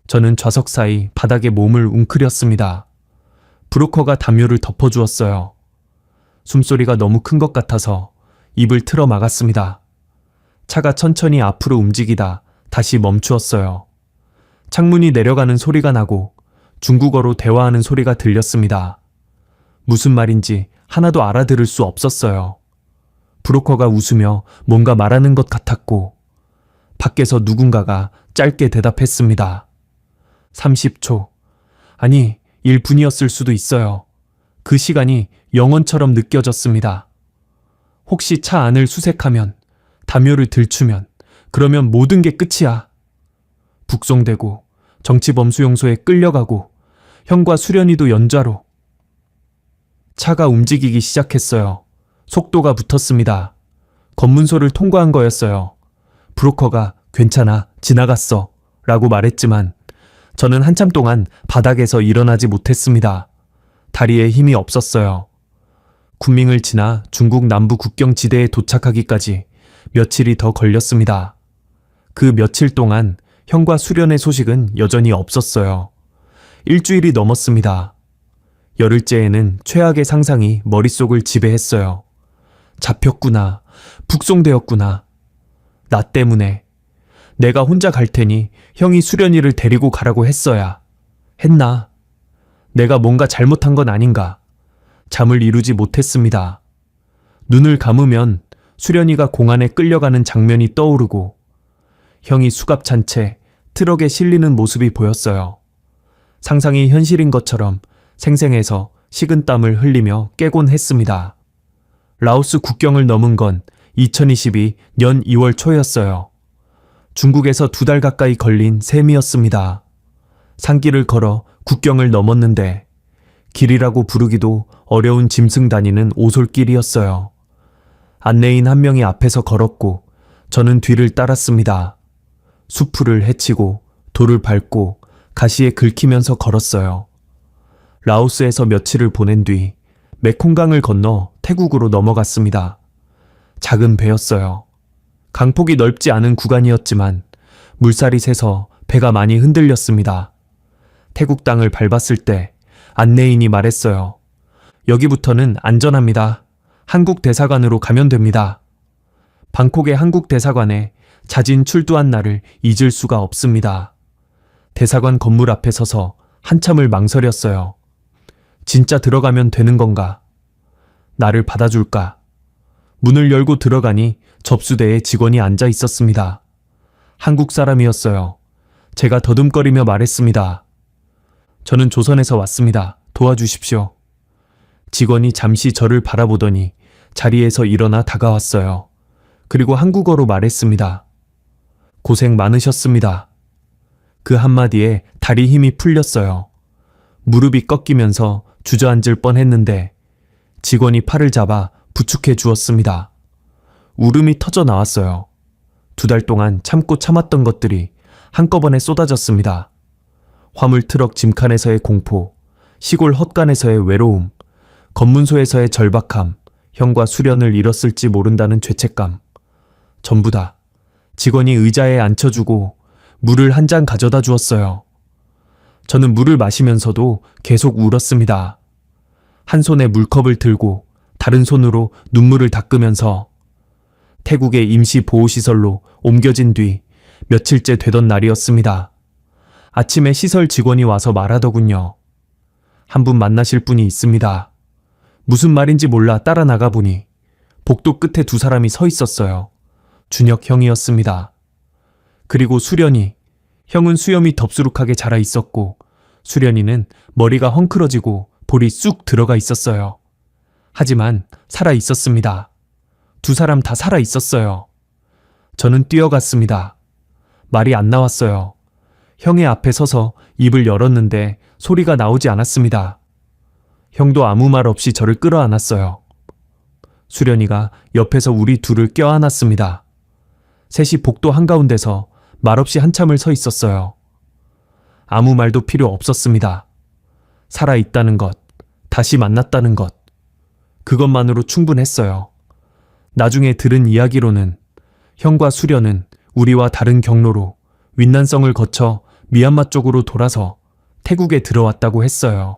저는 좌석 사이 바닥에 몸을 웅크렸습니다. 브로커가 담요를 덮어주었어요. 숨소리가 너무 큰 것 같아서 입을 틀어 막았습니다. 차가 천천히 앞으로 움직이다 다시 멈추었어요. 창문이 내려가는 소리가 나고 중국어로 대화하는 소리가 들렸습니다. 무슨 말인지 하나도 알아들을 수 없었어요. 브로커가 웃으며 뭔가 말하는 것 같았고 밖에서 누군가가 짧게 대답했습니다. 30초, 아니 1분이었을 수도 있어요. 그 시간이 영원처럼 느껴졌습니다. 혹시 차 안을 수색하면, 담요를 들추면, 그러면 모든 게 끝이야. 북송되고 정치범수용소에 끌려가고 형과 수련이도 연좌로. 차가 움직이기 시작했어요. 속도가 붙었습니다. 검문소를 통과한 거였어요. 브로커가 괜찮아, 지나갔어 라고 말했지만 저는 한참 동안 바닥에서 일어나지 못했습니다. 다리에 힘이 없었어요. 군밍을 지나 중국 남부 국경 지대에 도착하기까지 며칠이 더 걸렸습니다. 그 며칠 동안 형과 수련의 소식은 여전히 없었어요. 일주일이 넘었습니다. 열흘째에는 최악의 상상이 머릿속을 지배했어요. 잡혔구나. 북송되었구나. 나 때문에. 내가 혼자 갈 테니 형이 수련이를 데리고 가라고 했어야. 했나? 내가 뭔가 잘못한 건 아닌가? 잠을 이루지 못했습니다. 눈을 감으면 수련이가 공안에 끌려가는 장면이 떠오르고 형이 수갑찬 채 트럭에 실리는 모습이 보였어요. 상상이 현실인 것처럼 생생해서 식은땀을 흘리며 깨곤 했습니다. 라오스 국경을 넘은 건 2022년 2월 초였어요. 중국에서 2달 가까이 걸린 셈이었습니다. 산길을 걸어 국경을 넘었는데 길이라고 부르기도 어려운 짐승 다니는 오솔길이었어요. 안내인 한 명이 앞에서 걸었고 저는 뒤를 따랐습니다. 수풀을 헤치고 돌을 밟고 가시에 긁히면서 걸었어요. 라오스에서 며칠을 보낸 뒤 메콩강을 건너 태국으로 넘어갔습니다. 작은 배였어요. 강폭이 넓지 않은 구간이었지만 물살이 새서 배가 많이 흔들렸습니다. 태국 땅을 밟았을 때 안내인이 말했어요. 여기부터는 안전합니다. 한국 대사관으로 가면 됩니다. 방콕의 한국 대사관에 자진 출두한 날을 잊을 수가 없습니다. 대사관 건물 앞에 서서 한참을 망설였어요. 진짜 들어가면 되는 건가? 나를 받아줄까? 문을 열고 들어가니 접수대에 직원이 앉아 있었습니다. 한국 사람이었어요. 제가 더듬거리며 말했습니다. 저는 조선에서 왔습니다. 도와주십시오. 직원이 잠시 저를 바라보더니 자리에서 일어나 다가왔어요. 그리고 한국어로 말했습니다. 고생 많으셨습니다. 그 한마디에 다리 힘이 풀렸어요. 무릎이 꺾이면서 주저앉을 뻔했는데 직원이 팔을 잡아 부축해 주었습니다. 울음이 터져 나왔어요. 2달 동안 참고 참았던 것들이 한꺼번에 쏟아졌습니다. 화물 트럭 짐칸에서의 공포, 시골 헛간에서의 외로움, 검문소에서의 절박함, 형과 수련을 잃었을지 모른다는 죄책감. 전부 다 직원이 의자에 앉혀주고 물을 한 잔 가져다 주었어요. 저는 물을 마시면서도 계속 울었습니다. 한 손에 물컵을 들고 다른 손으로 눈물을 닦으면서 태국의 임시 보호시설로 옮겨진 뒤 며칠째 되던 날이었습니다. 아침에 시설 직원이 와서 말하더군요. 한 분 만나실 분이 있습니다. 무슨 말인지 몰라 따라 나가 보니 복도 끝에 2 사람이 서 있었어요. 준혁 형이었습니다. 그리고 수련이, 형은 수염이 덥수룩하게 자라 있었고 수련이는 머리가 헝클어지고 볼이 쑥 들어가 있었어요. 하지만 살아 있었습니다. 2 사람 다 살아 있었어요. 저는 뛰어갔습니다. 말이 안 나왔어요. 형의 앞에 서서 입을 열었는데 소리가 나오지 않았습니다. 형도 아무 말 없이 저를 끌어안았어요. 수련이가 옆에서 우리 둘을 껴안았습니다. 셋이 복도 한가운데서 말없이 한참을 서 있었어요. 아무 말도 필요 없었습니다. 살아있다는 것, 다시 만났다는 것, 그것만으로 충분했어요. 나중에 들은 이야기로는 형과 수련은 우리와 다른 경로로 윈난성을 거쳐 미얀마 쪽으로 돌아서 태국에 들어왔다고 했어요.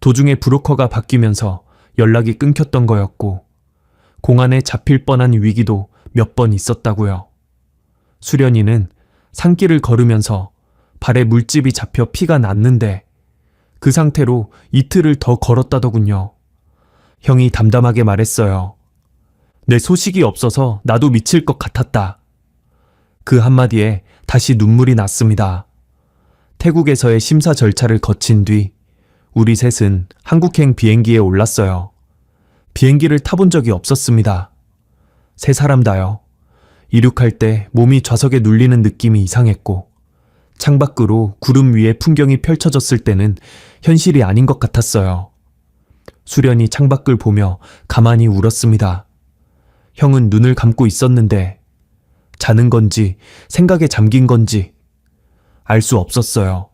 도중에 브로커가 바뀌면서 연락이 끊겼던 거였고 공안에 잡힐 뻔한 위기도 몇 번 있었다고요. 수련이는 산길을 걸으면서 발에 물집이 잡혀 피가 났는데 그 상태로 이틀을 더 걸었다더군요. 형이 담담하게 말했어요. 내 소식이 없어서 나도 미칠 것 같았다. 그 한마디에 다시 눈물이 났습니다. 태국에서의 심사 절차를 거친 뒤 우리 셋은 한국행 비행기에 올랐어요. 비행기를 타본 적이 없었습니다. 세 사람 다요. 이륙할 때 몸이 좌석에 눌리는 느낌이 이상했고 창밖으로 구름 위에 풍경이 펼쳐졌을 때는 현실이 아닌 것 같았어요. 수련이 창밖을 보며 가만히 울었습니다. 형은 눈을 감고 있었는데 자는 건지 생각에 잠긴 건지 알 수 없었어요.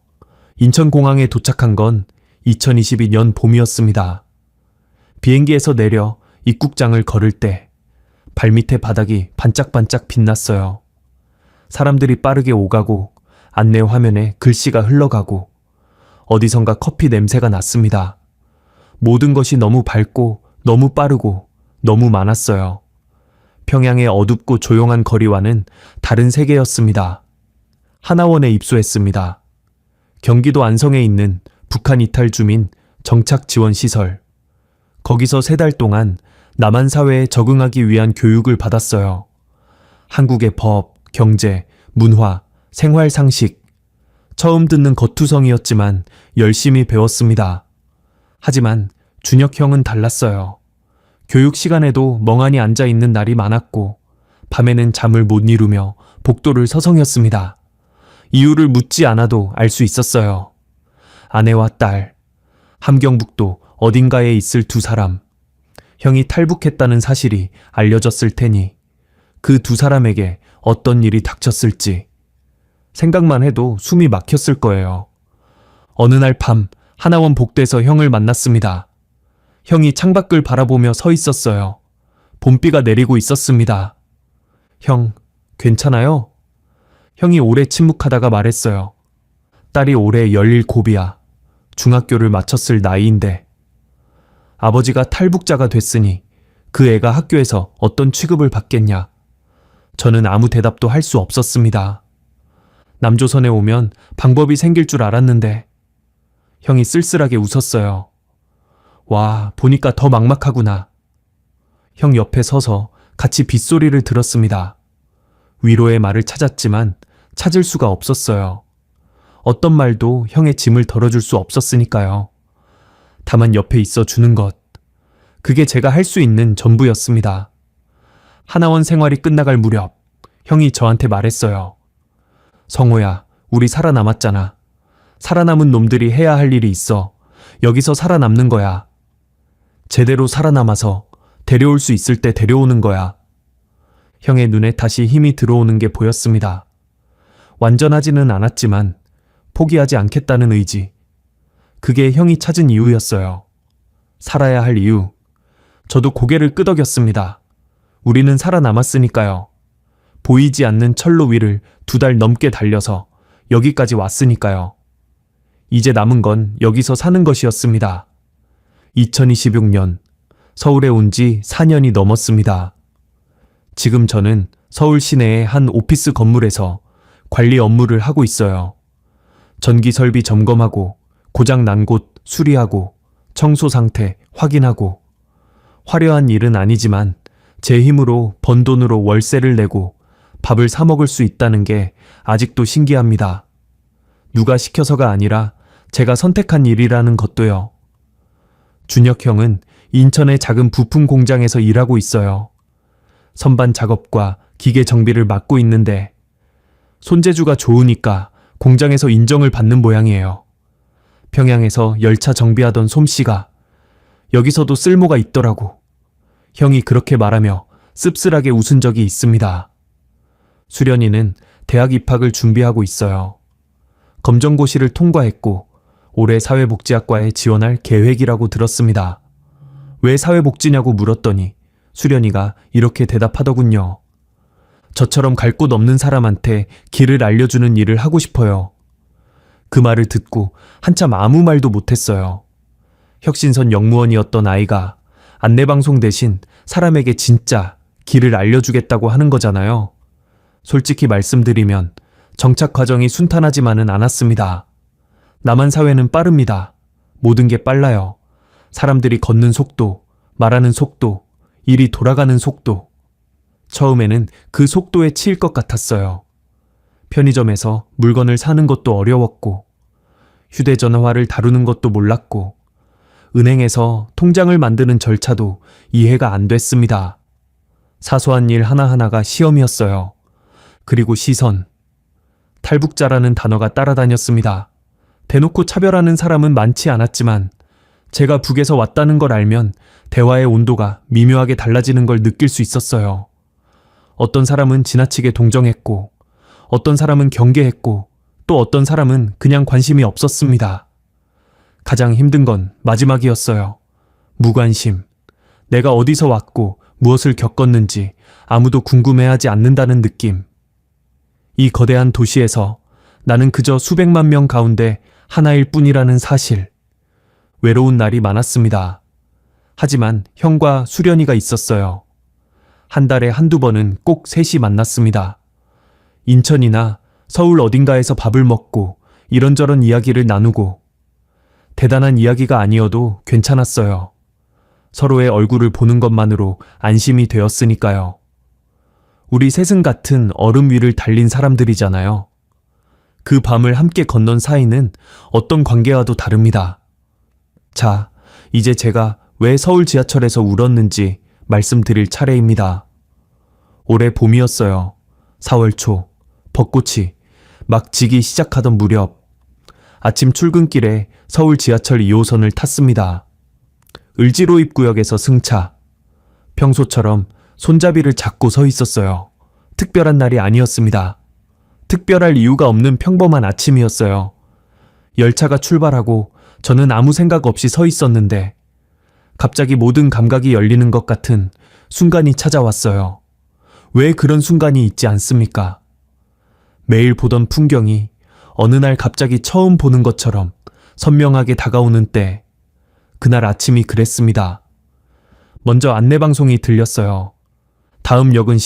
인천공항에 도착한 건 2022년 봄이었습니다. 비행기에서 내려 입국장을 걸을 때 발밑에 바닥이 반짝반짝 빛났어요. 사람들이 빠르게 오가고 안내 화면에 글씨가 흘러가고 어디선가 커피 냄새가 났습니다. 모든 것이 너무 밝고 너무 빠르고 너무 많았어요. 평양의 어둡고 조용한 거리와는 다른 세계였습니다. 하나원에 입소했습니다. 경기도 안성에 있는 북한 이탈 주민 정착 지원 시설. 거기서 3달 동안 남한 사회에 적응하기 위한 교육을 받았어요. 한국의 법, 경제, 문화, 생활 상식. 처음 듣는 겉투성이었지만 열심히 배웠습니다. 하지만 준혁 형은 달랐어요. 교육 시간에도 멍하니 앉아 있는 날이 많았고 밤에는 잠을 못 이루며 복도를 서성였습니다. 이유를 묻지 않아도 알 수 있었어요. 아내와 딸, 함경북도 어딘가에 있을 2사람. 형이 탈북했다는 사실이 알려졌을 테니 그 2사람에게 어떤 일이 닥쳤을지 생각만 해도 숨이 막혔을 거예요. 어느 날 밤 하나원 복도에서 형을 만났습니다. 형이 창밖을 바라보며 서 있었어요. 봄비가 내리고 있었습니다. 형, 괜찮아요? 형이 오래 침묵하다가 말했어요. 딸이 올해 17이야. 중학교를 마쳤을 나이인데. 아버지가 탈북자가 됐으니 그 애가 학교에서 어떤 취급을 받겠냐. 저는 아무 대답도 할 수 없었습니다. 남조선에 오면 방법이 생길 줄 알았는데. 형이 쓸쓸하게 웃었어요. 와, 보니까 더 막막하구나. 형 옆에 서서 같이 빗소리를 들었습니다. 위로의 말을 찾았지만 찾을 수가 없었어요. 어떤 말도 형의 짐을 덜어줄 수 없었으니까요. 다만 옆에 있어 주는 것. 그게 제가 할 수 있는 전부였습니다. 하나원 생활이 끝나갈 무렵 형이 저한테 말했어요. 성호야, 우리 살아남았잖아. 살아남은 놈들이 해야 할 일이 있어. 여기서 살아남는 거야. 제대로 살아남아서 데려올 수 있을 때 데려오는 거야. 형의 눈에 다시 힘이 들어오는 게 보였습니다. 완전하지는 않았지만 포기하지 않겠다는 의지. 그게 형이 찾은 이유였어요. 살아야 할 이유. 저도 고개를 끄덕였습니다. 우리는 살아남았으니까요. 보이지 않는 철로 위를 2달 넘게 달려서 여기까지 왔으니까요. 이제 남은 건 여기서 사는 것이었습니다. 2026년 서울에 온 지 4년이 넘었습니다. 지금 저는 서울 시내의 한 오피스 건물에서 관리 업무를 하고 있어요. 전기 설비 점검하고 고장 난 곳 수리하고 청소 상태 확인하고 화려한 일은 아니지만 제 힘으로 번 돈으로 월세를 내고 밥을 사 먹을 수 있다는 게 아직도 신기합니다. 누가 시켜서가 아니라 제가 선택한 일이라는 것도요. 준혁 형은 인천의 작은 부품 공장에서 일하고 있어요. 선반 작업과 기계 정비를 맡고 있는데 손재주가 좋으니까 공장에서 인정을 받는 모양이에요. 평양에서 열차 정비하던 솜씨가 여기서도 쓸모가 있더라고. 형이 그렇게 말하며 씁쓸하게 웃은 적이 있습니다. 수련이는 대학 입학을 준비하고 있어요. 검정고시를 통과했고 올해 사회복지학과에 지원할 계획이라고 들었습니다. 왜 사회복지냐고 물었더니 수련이가 이렇게 대답하더군요. 저처럼 갈 곳 없는 사람한테 길을 알려주는 일을 하고 싶어요. 그 말을 듣고 한참 아무 말도 못했어요. 혁신선 영무원이었던 아이가 안내방송 대신 사람에게 진짜 길을 알려주겠다고 하는 거잖아요. 솔직히 말씀드리면 정착 과정이 순탄하지만은 않았습니다. 남한 사회는 빠릅니다. 모든 게 빨라요. 사람들이 걷는 속도, 말하는 속도, 일이 돌아가는 속도. 처음에는 그 속도에 치일 것 같았어요. 편의점에서 물건을 사는 것도 어려웠고, 휴대전화를 다루는 것도 몰랐고, 은행에서 통장을 만드는 절차도 이해가 안 됐습니다. 사소한 일 하나하나가 시험이었어요. 그리고 시선. 탈북자라는 단어가 따라다녔습니다. 대놓고 차별하는 사람은 많지 않았지만 제가 북에서 왔다는 걸 알면 대화의 온도가 미묘하게 달라지는 걸 느낄 수 있었어요. 어떤 사람은 지나치게 동정했고, 어떤 사람은 경계했고, 또 어떤 사람은 그냥 관심이 없었습니다. 가장 힘든 건 마지막이었어요. 무관심. 내가 어디서 왔고 무엇을 겪었는지 아무도 궁금해하지 않는다는 느낌. 이 거대한 도시에서 나는 그저 수백만 명 가운데 하나일 뿐이라는 사실. 외로운 날이 많았습니다. 하지만 형과 수련이가 있었어요. 한 달에 한두 번은 꼭 셋이 만났습니다. 인천이나 서울 어딘가에서 밥을 먹고 이런저런 이야기를 나누고, 대단한 이야기가 아니어도 괜찮았어요. 서로의 얼굴을 보는 것만으로 안심이 되었으니까요. 우리 셋은 같은 얼음 위를 달린 사람들이잖아요. 그 밤을 함께 건넌 사이는 어떤 관계와도 다릅니다. 자, 이제 제가 왜 서울 지하철에서 울었는지 말씀드릴 차례입니다. 올해 봄이었어요. 4월 초, 벚꽃이 막 지기 시작하던 무렵, 아침 출근길에 서울 지하철 2호선을 탔습니다. 을지로 입구역에서 승차. 평소처럼 손잡이를 잡고 서 있었어요. 특별한 날이 아니었습니다. 특별할 이유가 없는 평범한 아침이었어요. 열차가 출발하고 저는 아무 생각 없이 서 있었는데 갑자기 모든 감각이 열리는 것 같은 순간이 찾아왔어요. 왜 그런 순간이 있지 않습니까? 매일 보던 풍경이 어느 날 갑자기 처음 보는 것처럼 선명하게 다가오는 때, 그날 아침이 그랬습니다. 먼저 안내방송이 들렸어요. 다음 역은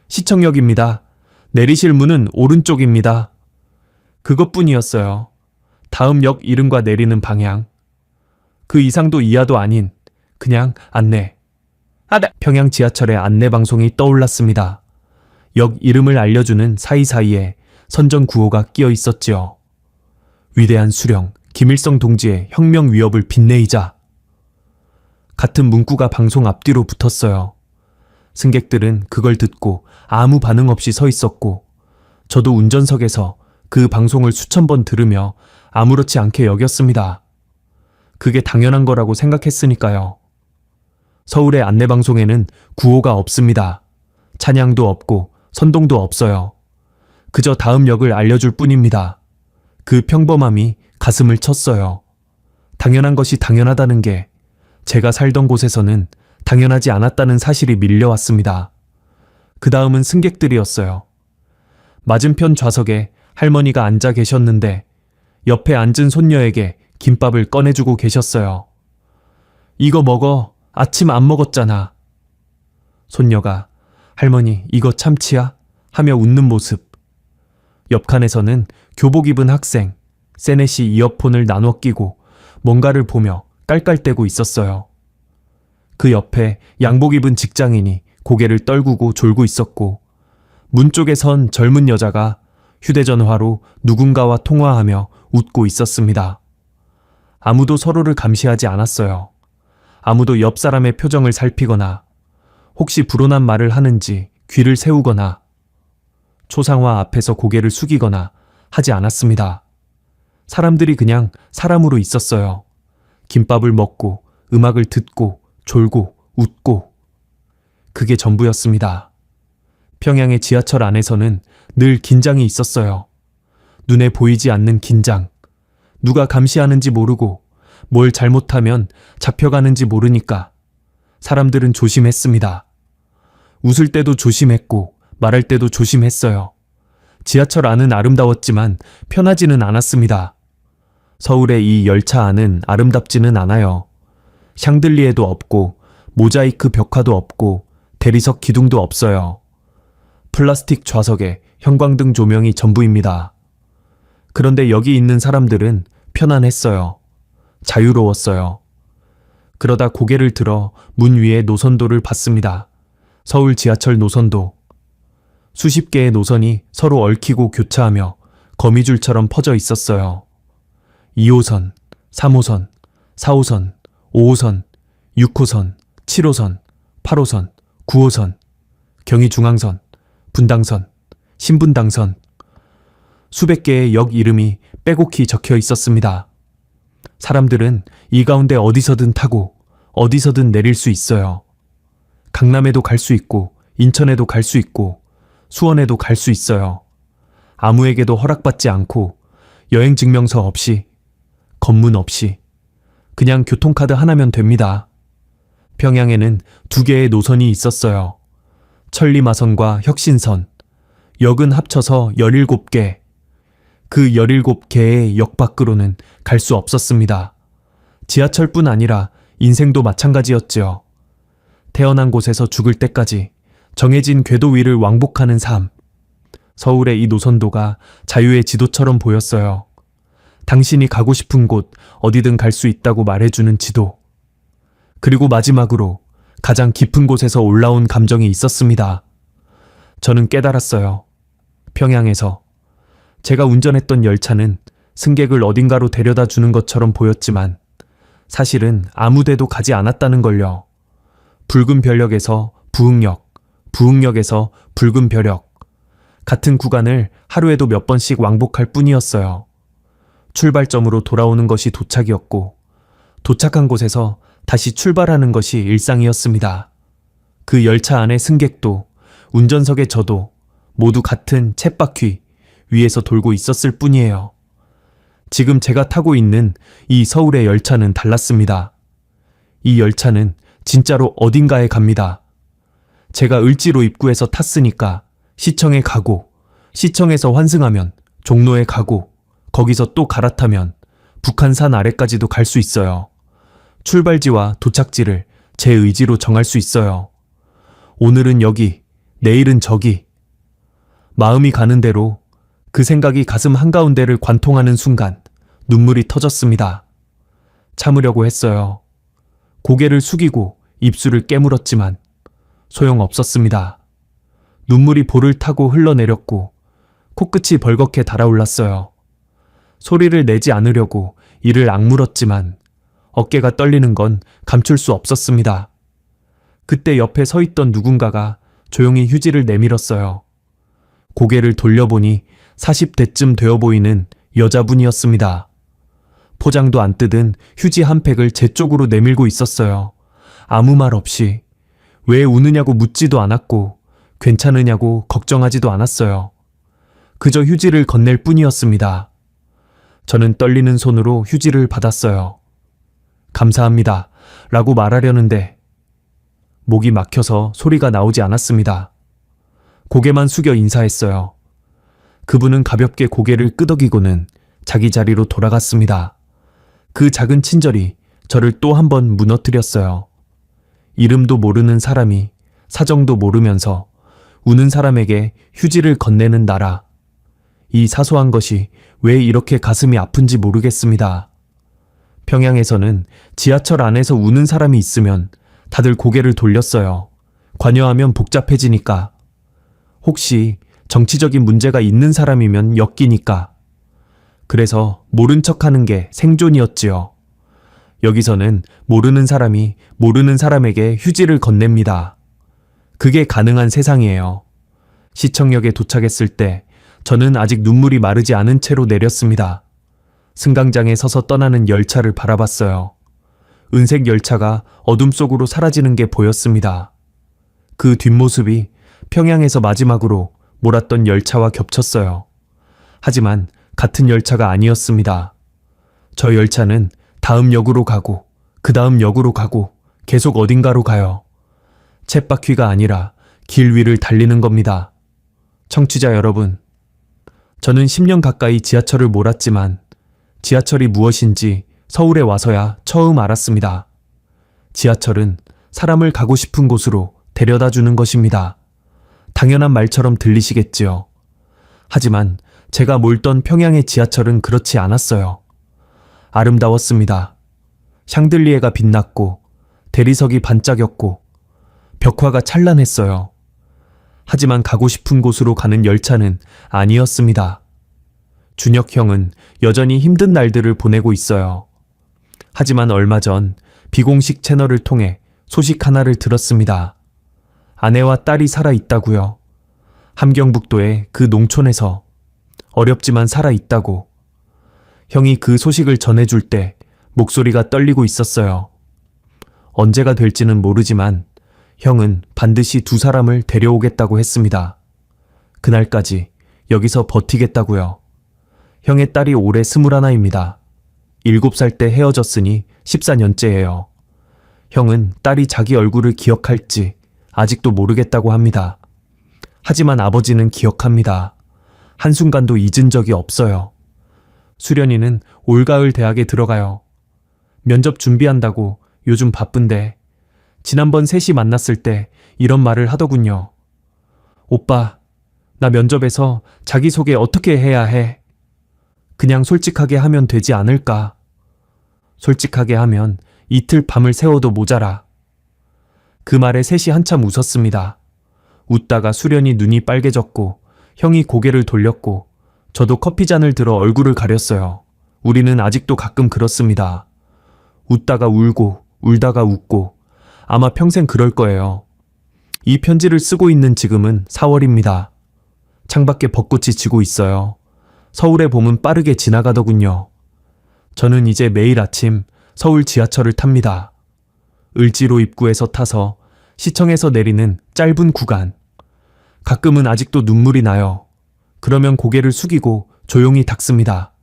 시청역입니다. 내리실 문은 오른쪽입니다. 그것뿐이었어요. 다음 역 이름과 내리는 방향. 그 이상도 이하도 아닌 그냥 안내. 평양 지하철의 안내방송이 떠올랐습니다. 역 이름을 알려주는 사이사이에 선전구호가 끼어 있었지요. 위대한 수령 김일성 동지의 혁명 위협을 빛내이자. 같은 문구가 방송 앞뒤로 붙었어요. 승객들은 그걸 듣고 아무 반응 없이 서 있었고, 저도 운전석에서 그 방송을 수천 번 들으며 아무렇지 않게 여겼습니다. 그게 당연한 거라고 생각했으니까요. 서울의 안내방송에는 구호가 없습니다. 찬양도 없고 선동도 없어요. 그저 다음 역을 알려줄 뿐입니다. 그 평범함이 가슴을 쳤어요. 당연한 것이 당연하다는 게 제가 살던 곳에서는 당연하지 않았다는 사실이 밀려왔습니다. 그 다음은 승객들이었어요. 맞은편 좌석에 할머니가 앉아 계셨는데 옆에 앉은 손녀에게 김밥을 꺼내주고 계셨어요. 이거 먹어. 아침 안 먹었잖아. 손녀가 할머니 이거 참치야? 하며 웃는 모습. 옆칸에서는 교복 입은 학생, 세넷이 이어폰을 나눠 끼고 뭔가를 보며 깔깔대고 있었어요. 그 옆에 양복 입은 직장인이 고개를 떨구고 졸고 있었고, 문 쪽에 선 젊은 여자가 휴대전화로 누군가와 통화하며 웃고 있었습니다. 아무도 서로를 감시하지 않았어요. 아무도 옆 사람의 표정을 살피거나 혹시 불온한 말을 하는지 귀를 세우거나 초상화 앞에서 고개를 숙이거나 하지 않았습니다. 사람들이 그냥 사람으로 있었어요. 김밥을 먹고 음악을 듣고 졸고 웃고. 그게 전부였습니다. 평양의 지하철 안에서는 늘 긴장이 있었어요. 눈에 보이지 않는 긴장. 누가 감시하는지 모르고 뭘 잘못하면 잡혀가는지 모르니까 사람들은 조심했습니다. 웃을 때도 조심했고 말할 때도 조심했어요. 지하철 안은 아름다웠지만 편하지는 않았습니다. 서울의 이 열차 안은 아름답지는 않아요. 샹들리에도 없고 모자이크 벽화도 없고 대리석 기둥도 없어요. 플라스틱 좌석에 형광등 조명이 전부입니다. 그런데 여기 있는 사람들은 편안했어요. 자유로웠어요. 그러다 고개를 들어 문 위에 노선도를 봤습니다. 서울 지하철 노선도. 수십 개의 노선이 서로 얽히고 교차하며 거미줄처럼 퍼져 있었어요. 2호선, 3호선, 4호선, 5호선, 6호선, 7호선, 8호선, 9호선, 경의중앙선, 분당선, 신분당선. 수백 개의 역 이름이 빼곡히 적혀 있었습니다. 사람들은 이 가운데 어디서든 타고 어디서든 내릴 수 있어요. 강남에도 갈 수 있고 인천에도 갈 수 있고 수원에도 갈 수 있어요. 아무에게도 허락받지 않고 여행증명서 없이 검문 없이 그냥 교통카드 하나면 됩니다. 평양에는 2개의 노선이 있었어요. 천리마선과 혁신선. 역은 합쳐서 17개. 그 17개의 역 밖으로는 갈 수 없었습니다. 지하철뿐 아니라 인생도 마찬가지였지요. 태어난 곳에서 죽을 때까지 정해진 궤도 위를 왕복하는 삶. 서울의 이 노선도가 자유의 지도처럼 보였어요. 당신이 가고 싶은 곳 어디든 갈 수 있다고 말해주는 지도. 그리고 마지막으로 가장 깊은 곳에서 올라온 감정이 있었습니다. 저는 깨달았어요. 평양에서 제가 운전했던 열차는 승객을 어딘가로 데려다 주는 것처럼 보였지만 사실은 아무 데도 가지 않았다는 걸요. 붉은 별역에서 부흥역, 부흥역에서 붉은 별역. 같은 구간을 하루에도 몇 번씩 왕복할 뿐이었어요. 출발점으로 돌아오는 것이 도착이었고 도착한 곳에서 다시 출발하는 것이 일상이었습니다. 그 열차 안의 승객도 운전석의 저도 모두 같은 쳇바퀴 위에서 돌고 있었을 뿐이에요. 지금 제가 타고 있는 이 서울의 열차는 달랐습니다. 이 열차는 진짜로 어딘가에 갑니다. 제가 을지로 입구에서 탔으니까 시청에 가고, 시청에서 환승하면 종로에 가고, 거기서 또 갈아타면 북한산 아래까지도 갈 수 있어요. 출발지와 도착지를 제 의지로 정할 수 있어요. 오늘은 여기, 내일은 저기. 마음이 가는 대로 그 생각이 가슴 한가운데를 관통하는 순간 눈물이 터졌습니다. 참으려고 했어요. 고개를 숙이고 입술을 깨물었지만 소용없었습니다. 눈물이 볼을 타고 흘러내렸고 코끝이 벌겋게 달아올랐어요. 소리를 내지 않으려고 이를 악물었지만 어깨가 떨리는 건 감출 수 없었습니다. 그때 옆에 서 있던 누군가가 조용히 휴지를 내밀었어요. 고개를 돌려보니 40대쯤 되어 보이는 여자분이었습니다. 포장도 안 뜯은 휴지 한 팩을 제 쪽으로 내밀고 있었어요. 아무 말 없이. 왜 우느냐고 묻지도 않았고 괜찮으냐고 걱정하지도 않았어요. 그저 휴지를 건넬 뿐이었습니다. 저는 떨리는 손으로 휴지를 받았어요. 감사합니다. 라고 말하려는데 목이 막혀서 소리가 나오지 않았습니다. 고개만 숙여 인사했어요. 그분은 가볍게 고개를 끄덕이고는 자기 자리로 돌아갔습니다. 그 작은 친절이 저를 또 한 번 무너뜨렸어요. 이름도 모르는 사람이 사정도 모르면서 우는 사람에게 휴지를 건네는 나라. 이 사소한 것이 왜 이렇게 가슴이 아픈지 모르겠습니다. 평양에서는 지하철 안에서 우는 사람이 있으면 다들 고개를 돌렸어요. 관여하면 복잡해지니까. 혹시 정치적인 문제가 있는 사람이면 엮이니까. 그래서 모른 척하는 게 생존이었지요. 여기서는 모르는 사람이 모르는 사람에게 휴지를 건넵니다. 그게 가능한 세상이에요. 시청역에 도착했을 때 저는 아직 눈물이 마르지 않은 채로 내렸습니다. 승강장에 서서 떠나는 열차를 바라봤어요. 은색 열차가 어둠 속으로 사라지는 게 보였습니다. 그 뒷모습이 평양에서 마지막으로 몰았던 열차와 겹쳤어요. 하지만 같은 열차가 아니었습니다. 저 열차는 다음 역으로 가고 그 다음 역으로 가고 계속 어딘가로 가요. 쳇바퀴가 아니라 길 위를 달리는 겁니다. 청취자 여러분, 저는 10년 가까이 지하철을 몰았지만 지하철이 무엇인지 서울에 와서야 처음 알았습니다. 지하철은 사람을 가고 싶은 곳으로 데려다 주는 것입니다. 당연한 말처럼 들리시겠지요. 하지만 제가 몰던 평양의 지하철은 그렇지 않았어요. 아름다웠습니다. 샹들리에가 빛났고 대리석이 반짝였고 벽화가 찬란했어요. 하지만 가고 싶은 곳으로 가는 열차는 아니었습니다. 준혁 형은 여전히 힘든 날들을 보내고 있어요. 하지만 얼마 전 비공식 채널을 통해 소식 하나를 들었습니다. 아내와 딸이 살아있다고요. 함경북도의 그 농촌에서 어렵지만 살아있다고. 형이 그 소식을 전해줄 때 목소리가 떨리고 있었어요. 언제가 될지는 모르지만 형은 반드시 두 사람을 데려오겠다고 했습니다. 그날까지 여기서 버티겠다고요. 형의 딸이 올해 21입니다. 7살 때 헤어졌으니 14년째예요. 형은 딸이 자기 얼굴을 기억할지 아직도 모르겠다고 합니다. 하지만 아버지는 기억합니다. 한순간도 잊은 적이 없어요. 수련이는 올가을 대학에 들어가요. 면접 준비한다고 요즘 바쁜데 지난번 셋이 만났을 때 이런 말을 하더군요. 오빠, 나 면접에서 자기소개 어떻게 해야 해? 그냥 솔직하게 하면 되지 않을까? 솔직하게 하면 이틀 밤을 새워도 모자라. 그 말에 셋이 한참 웃었습니다. 웃다가 수련이 눈이 빨개졌고 형이 고개를 돌렸고 저도 커피잔을 들어 얼굴을 가렸어요. 우리는 아직도 가끔 그렇습니다. 웃다가 울고 울다가 웃고 아마 평생 그럴 거예요. 이 편지를 쓰고 있는 지금은 4월입니다. 창밖에 벚꽃이 지고 있어요. 서울의 봄은 빠르게 지나가더군요. 저는 이제 매일 아침 서울 지하철을 탑니다. 을지로 입구에서 타서 시청에서 내리는 짧은 구간. 가끔은 아직도 눈물이 나요. 그러면 고개를 숙이고 조용히 닦습니다.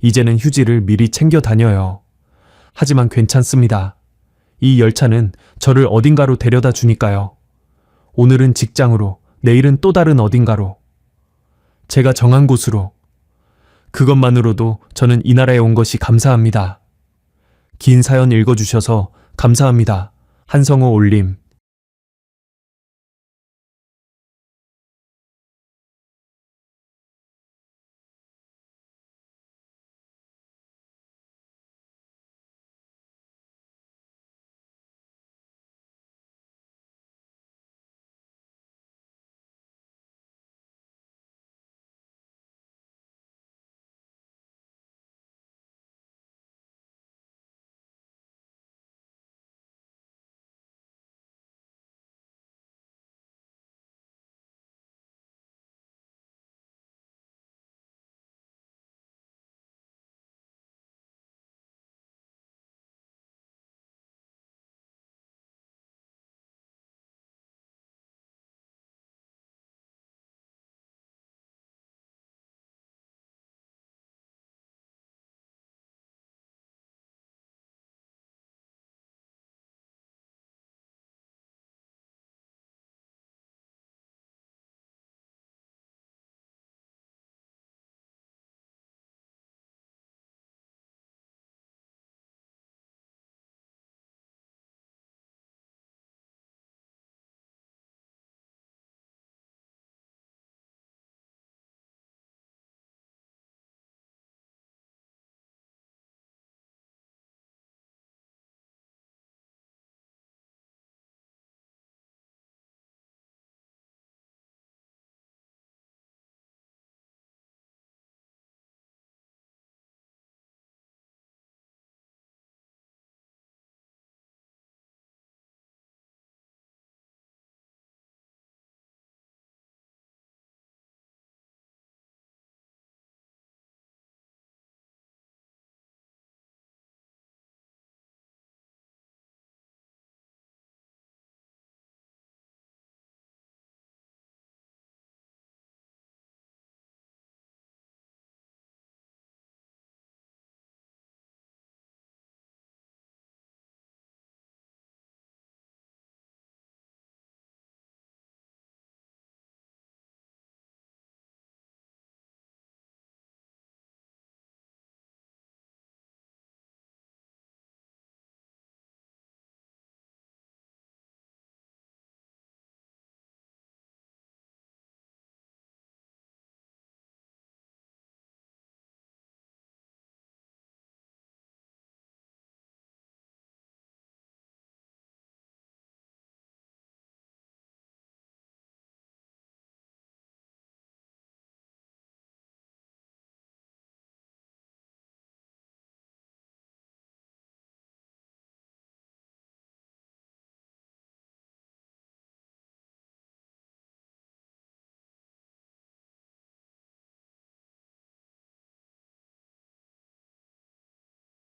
이제는 휴지를 미리 챙겨 다녀요. 하지만 괜찮습니다. 이 열차는 저를 어딘가로 데려다 주니까요. 오늘은 직장으로, 내일은 또 다른 어딘가로. 제가 정한 곳으로. 그것만으로도 저는 이 나라에 온 것이 감사합니다. 긴 사연 읽어주셔서 감사합니다. 한성호 올림.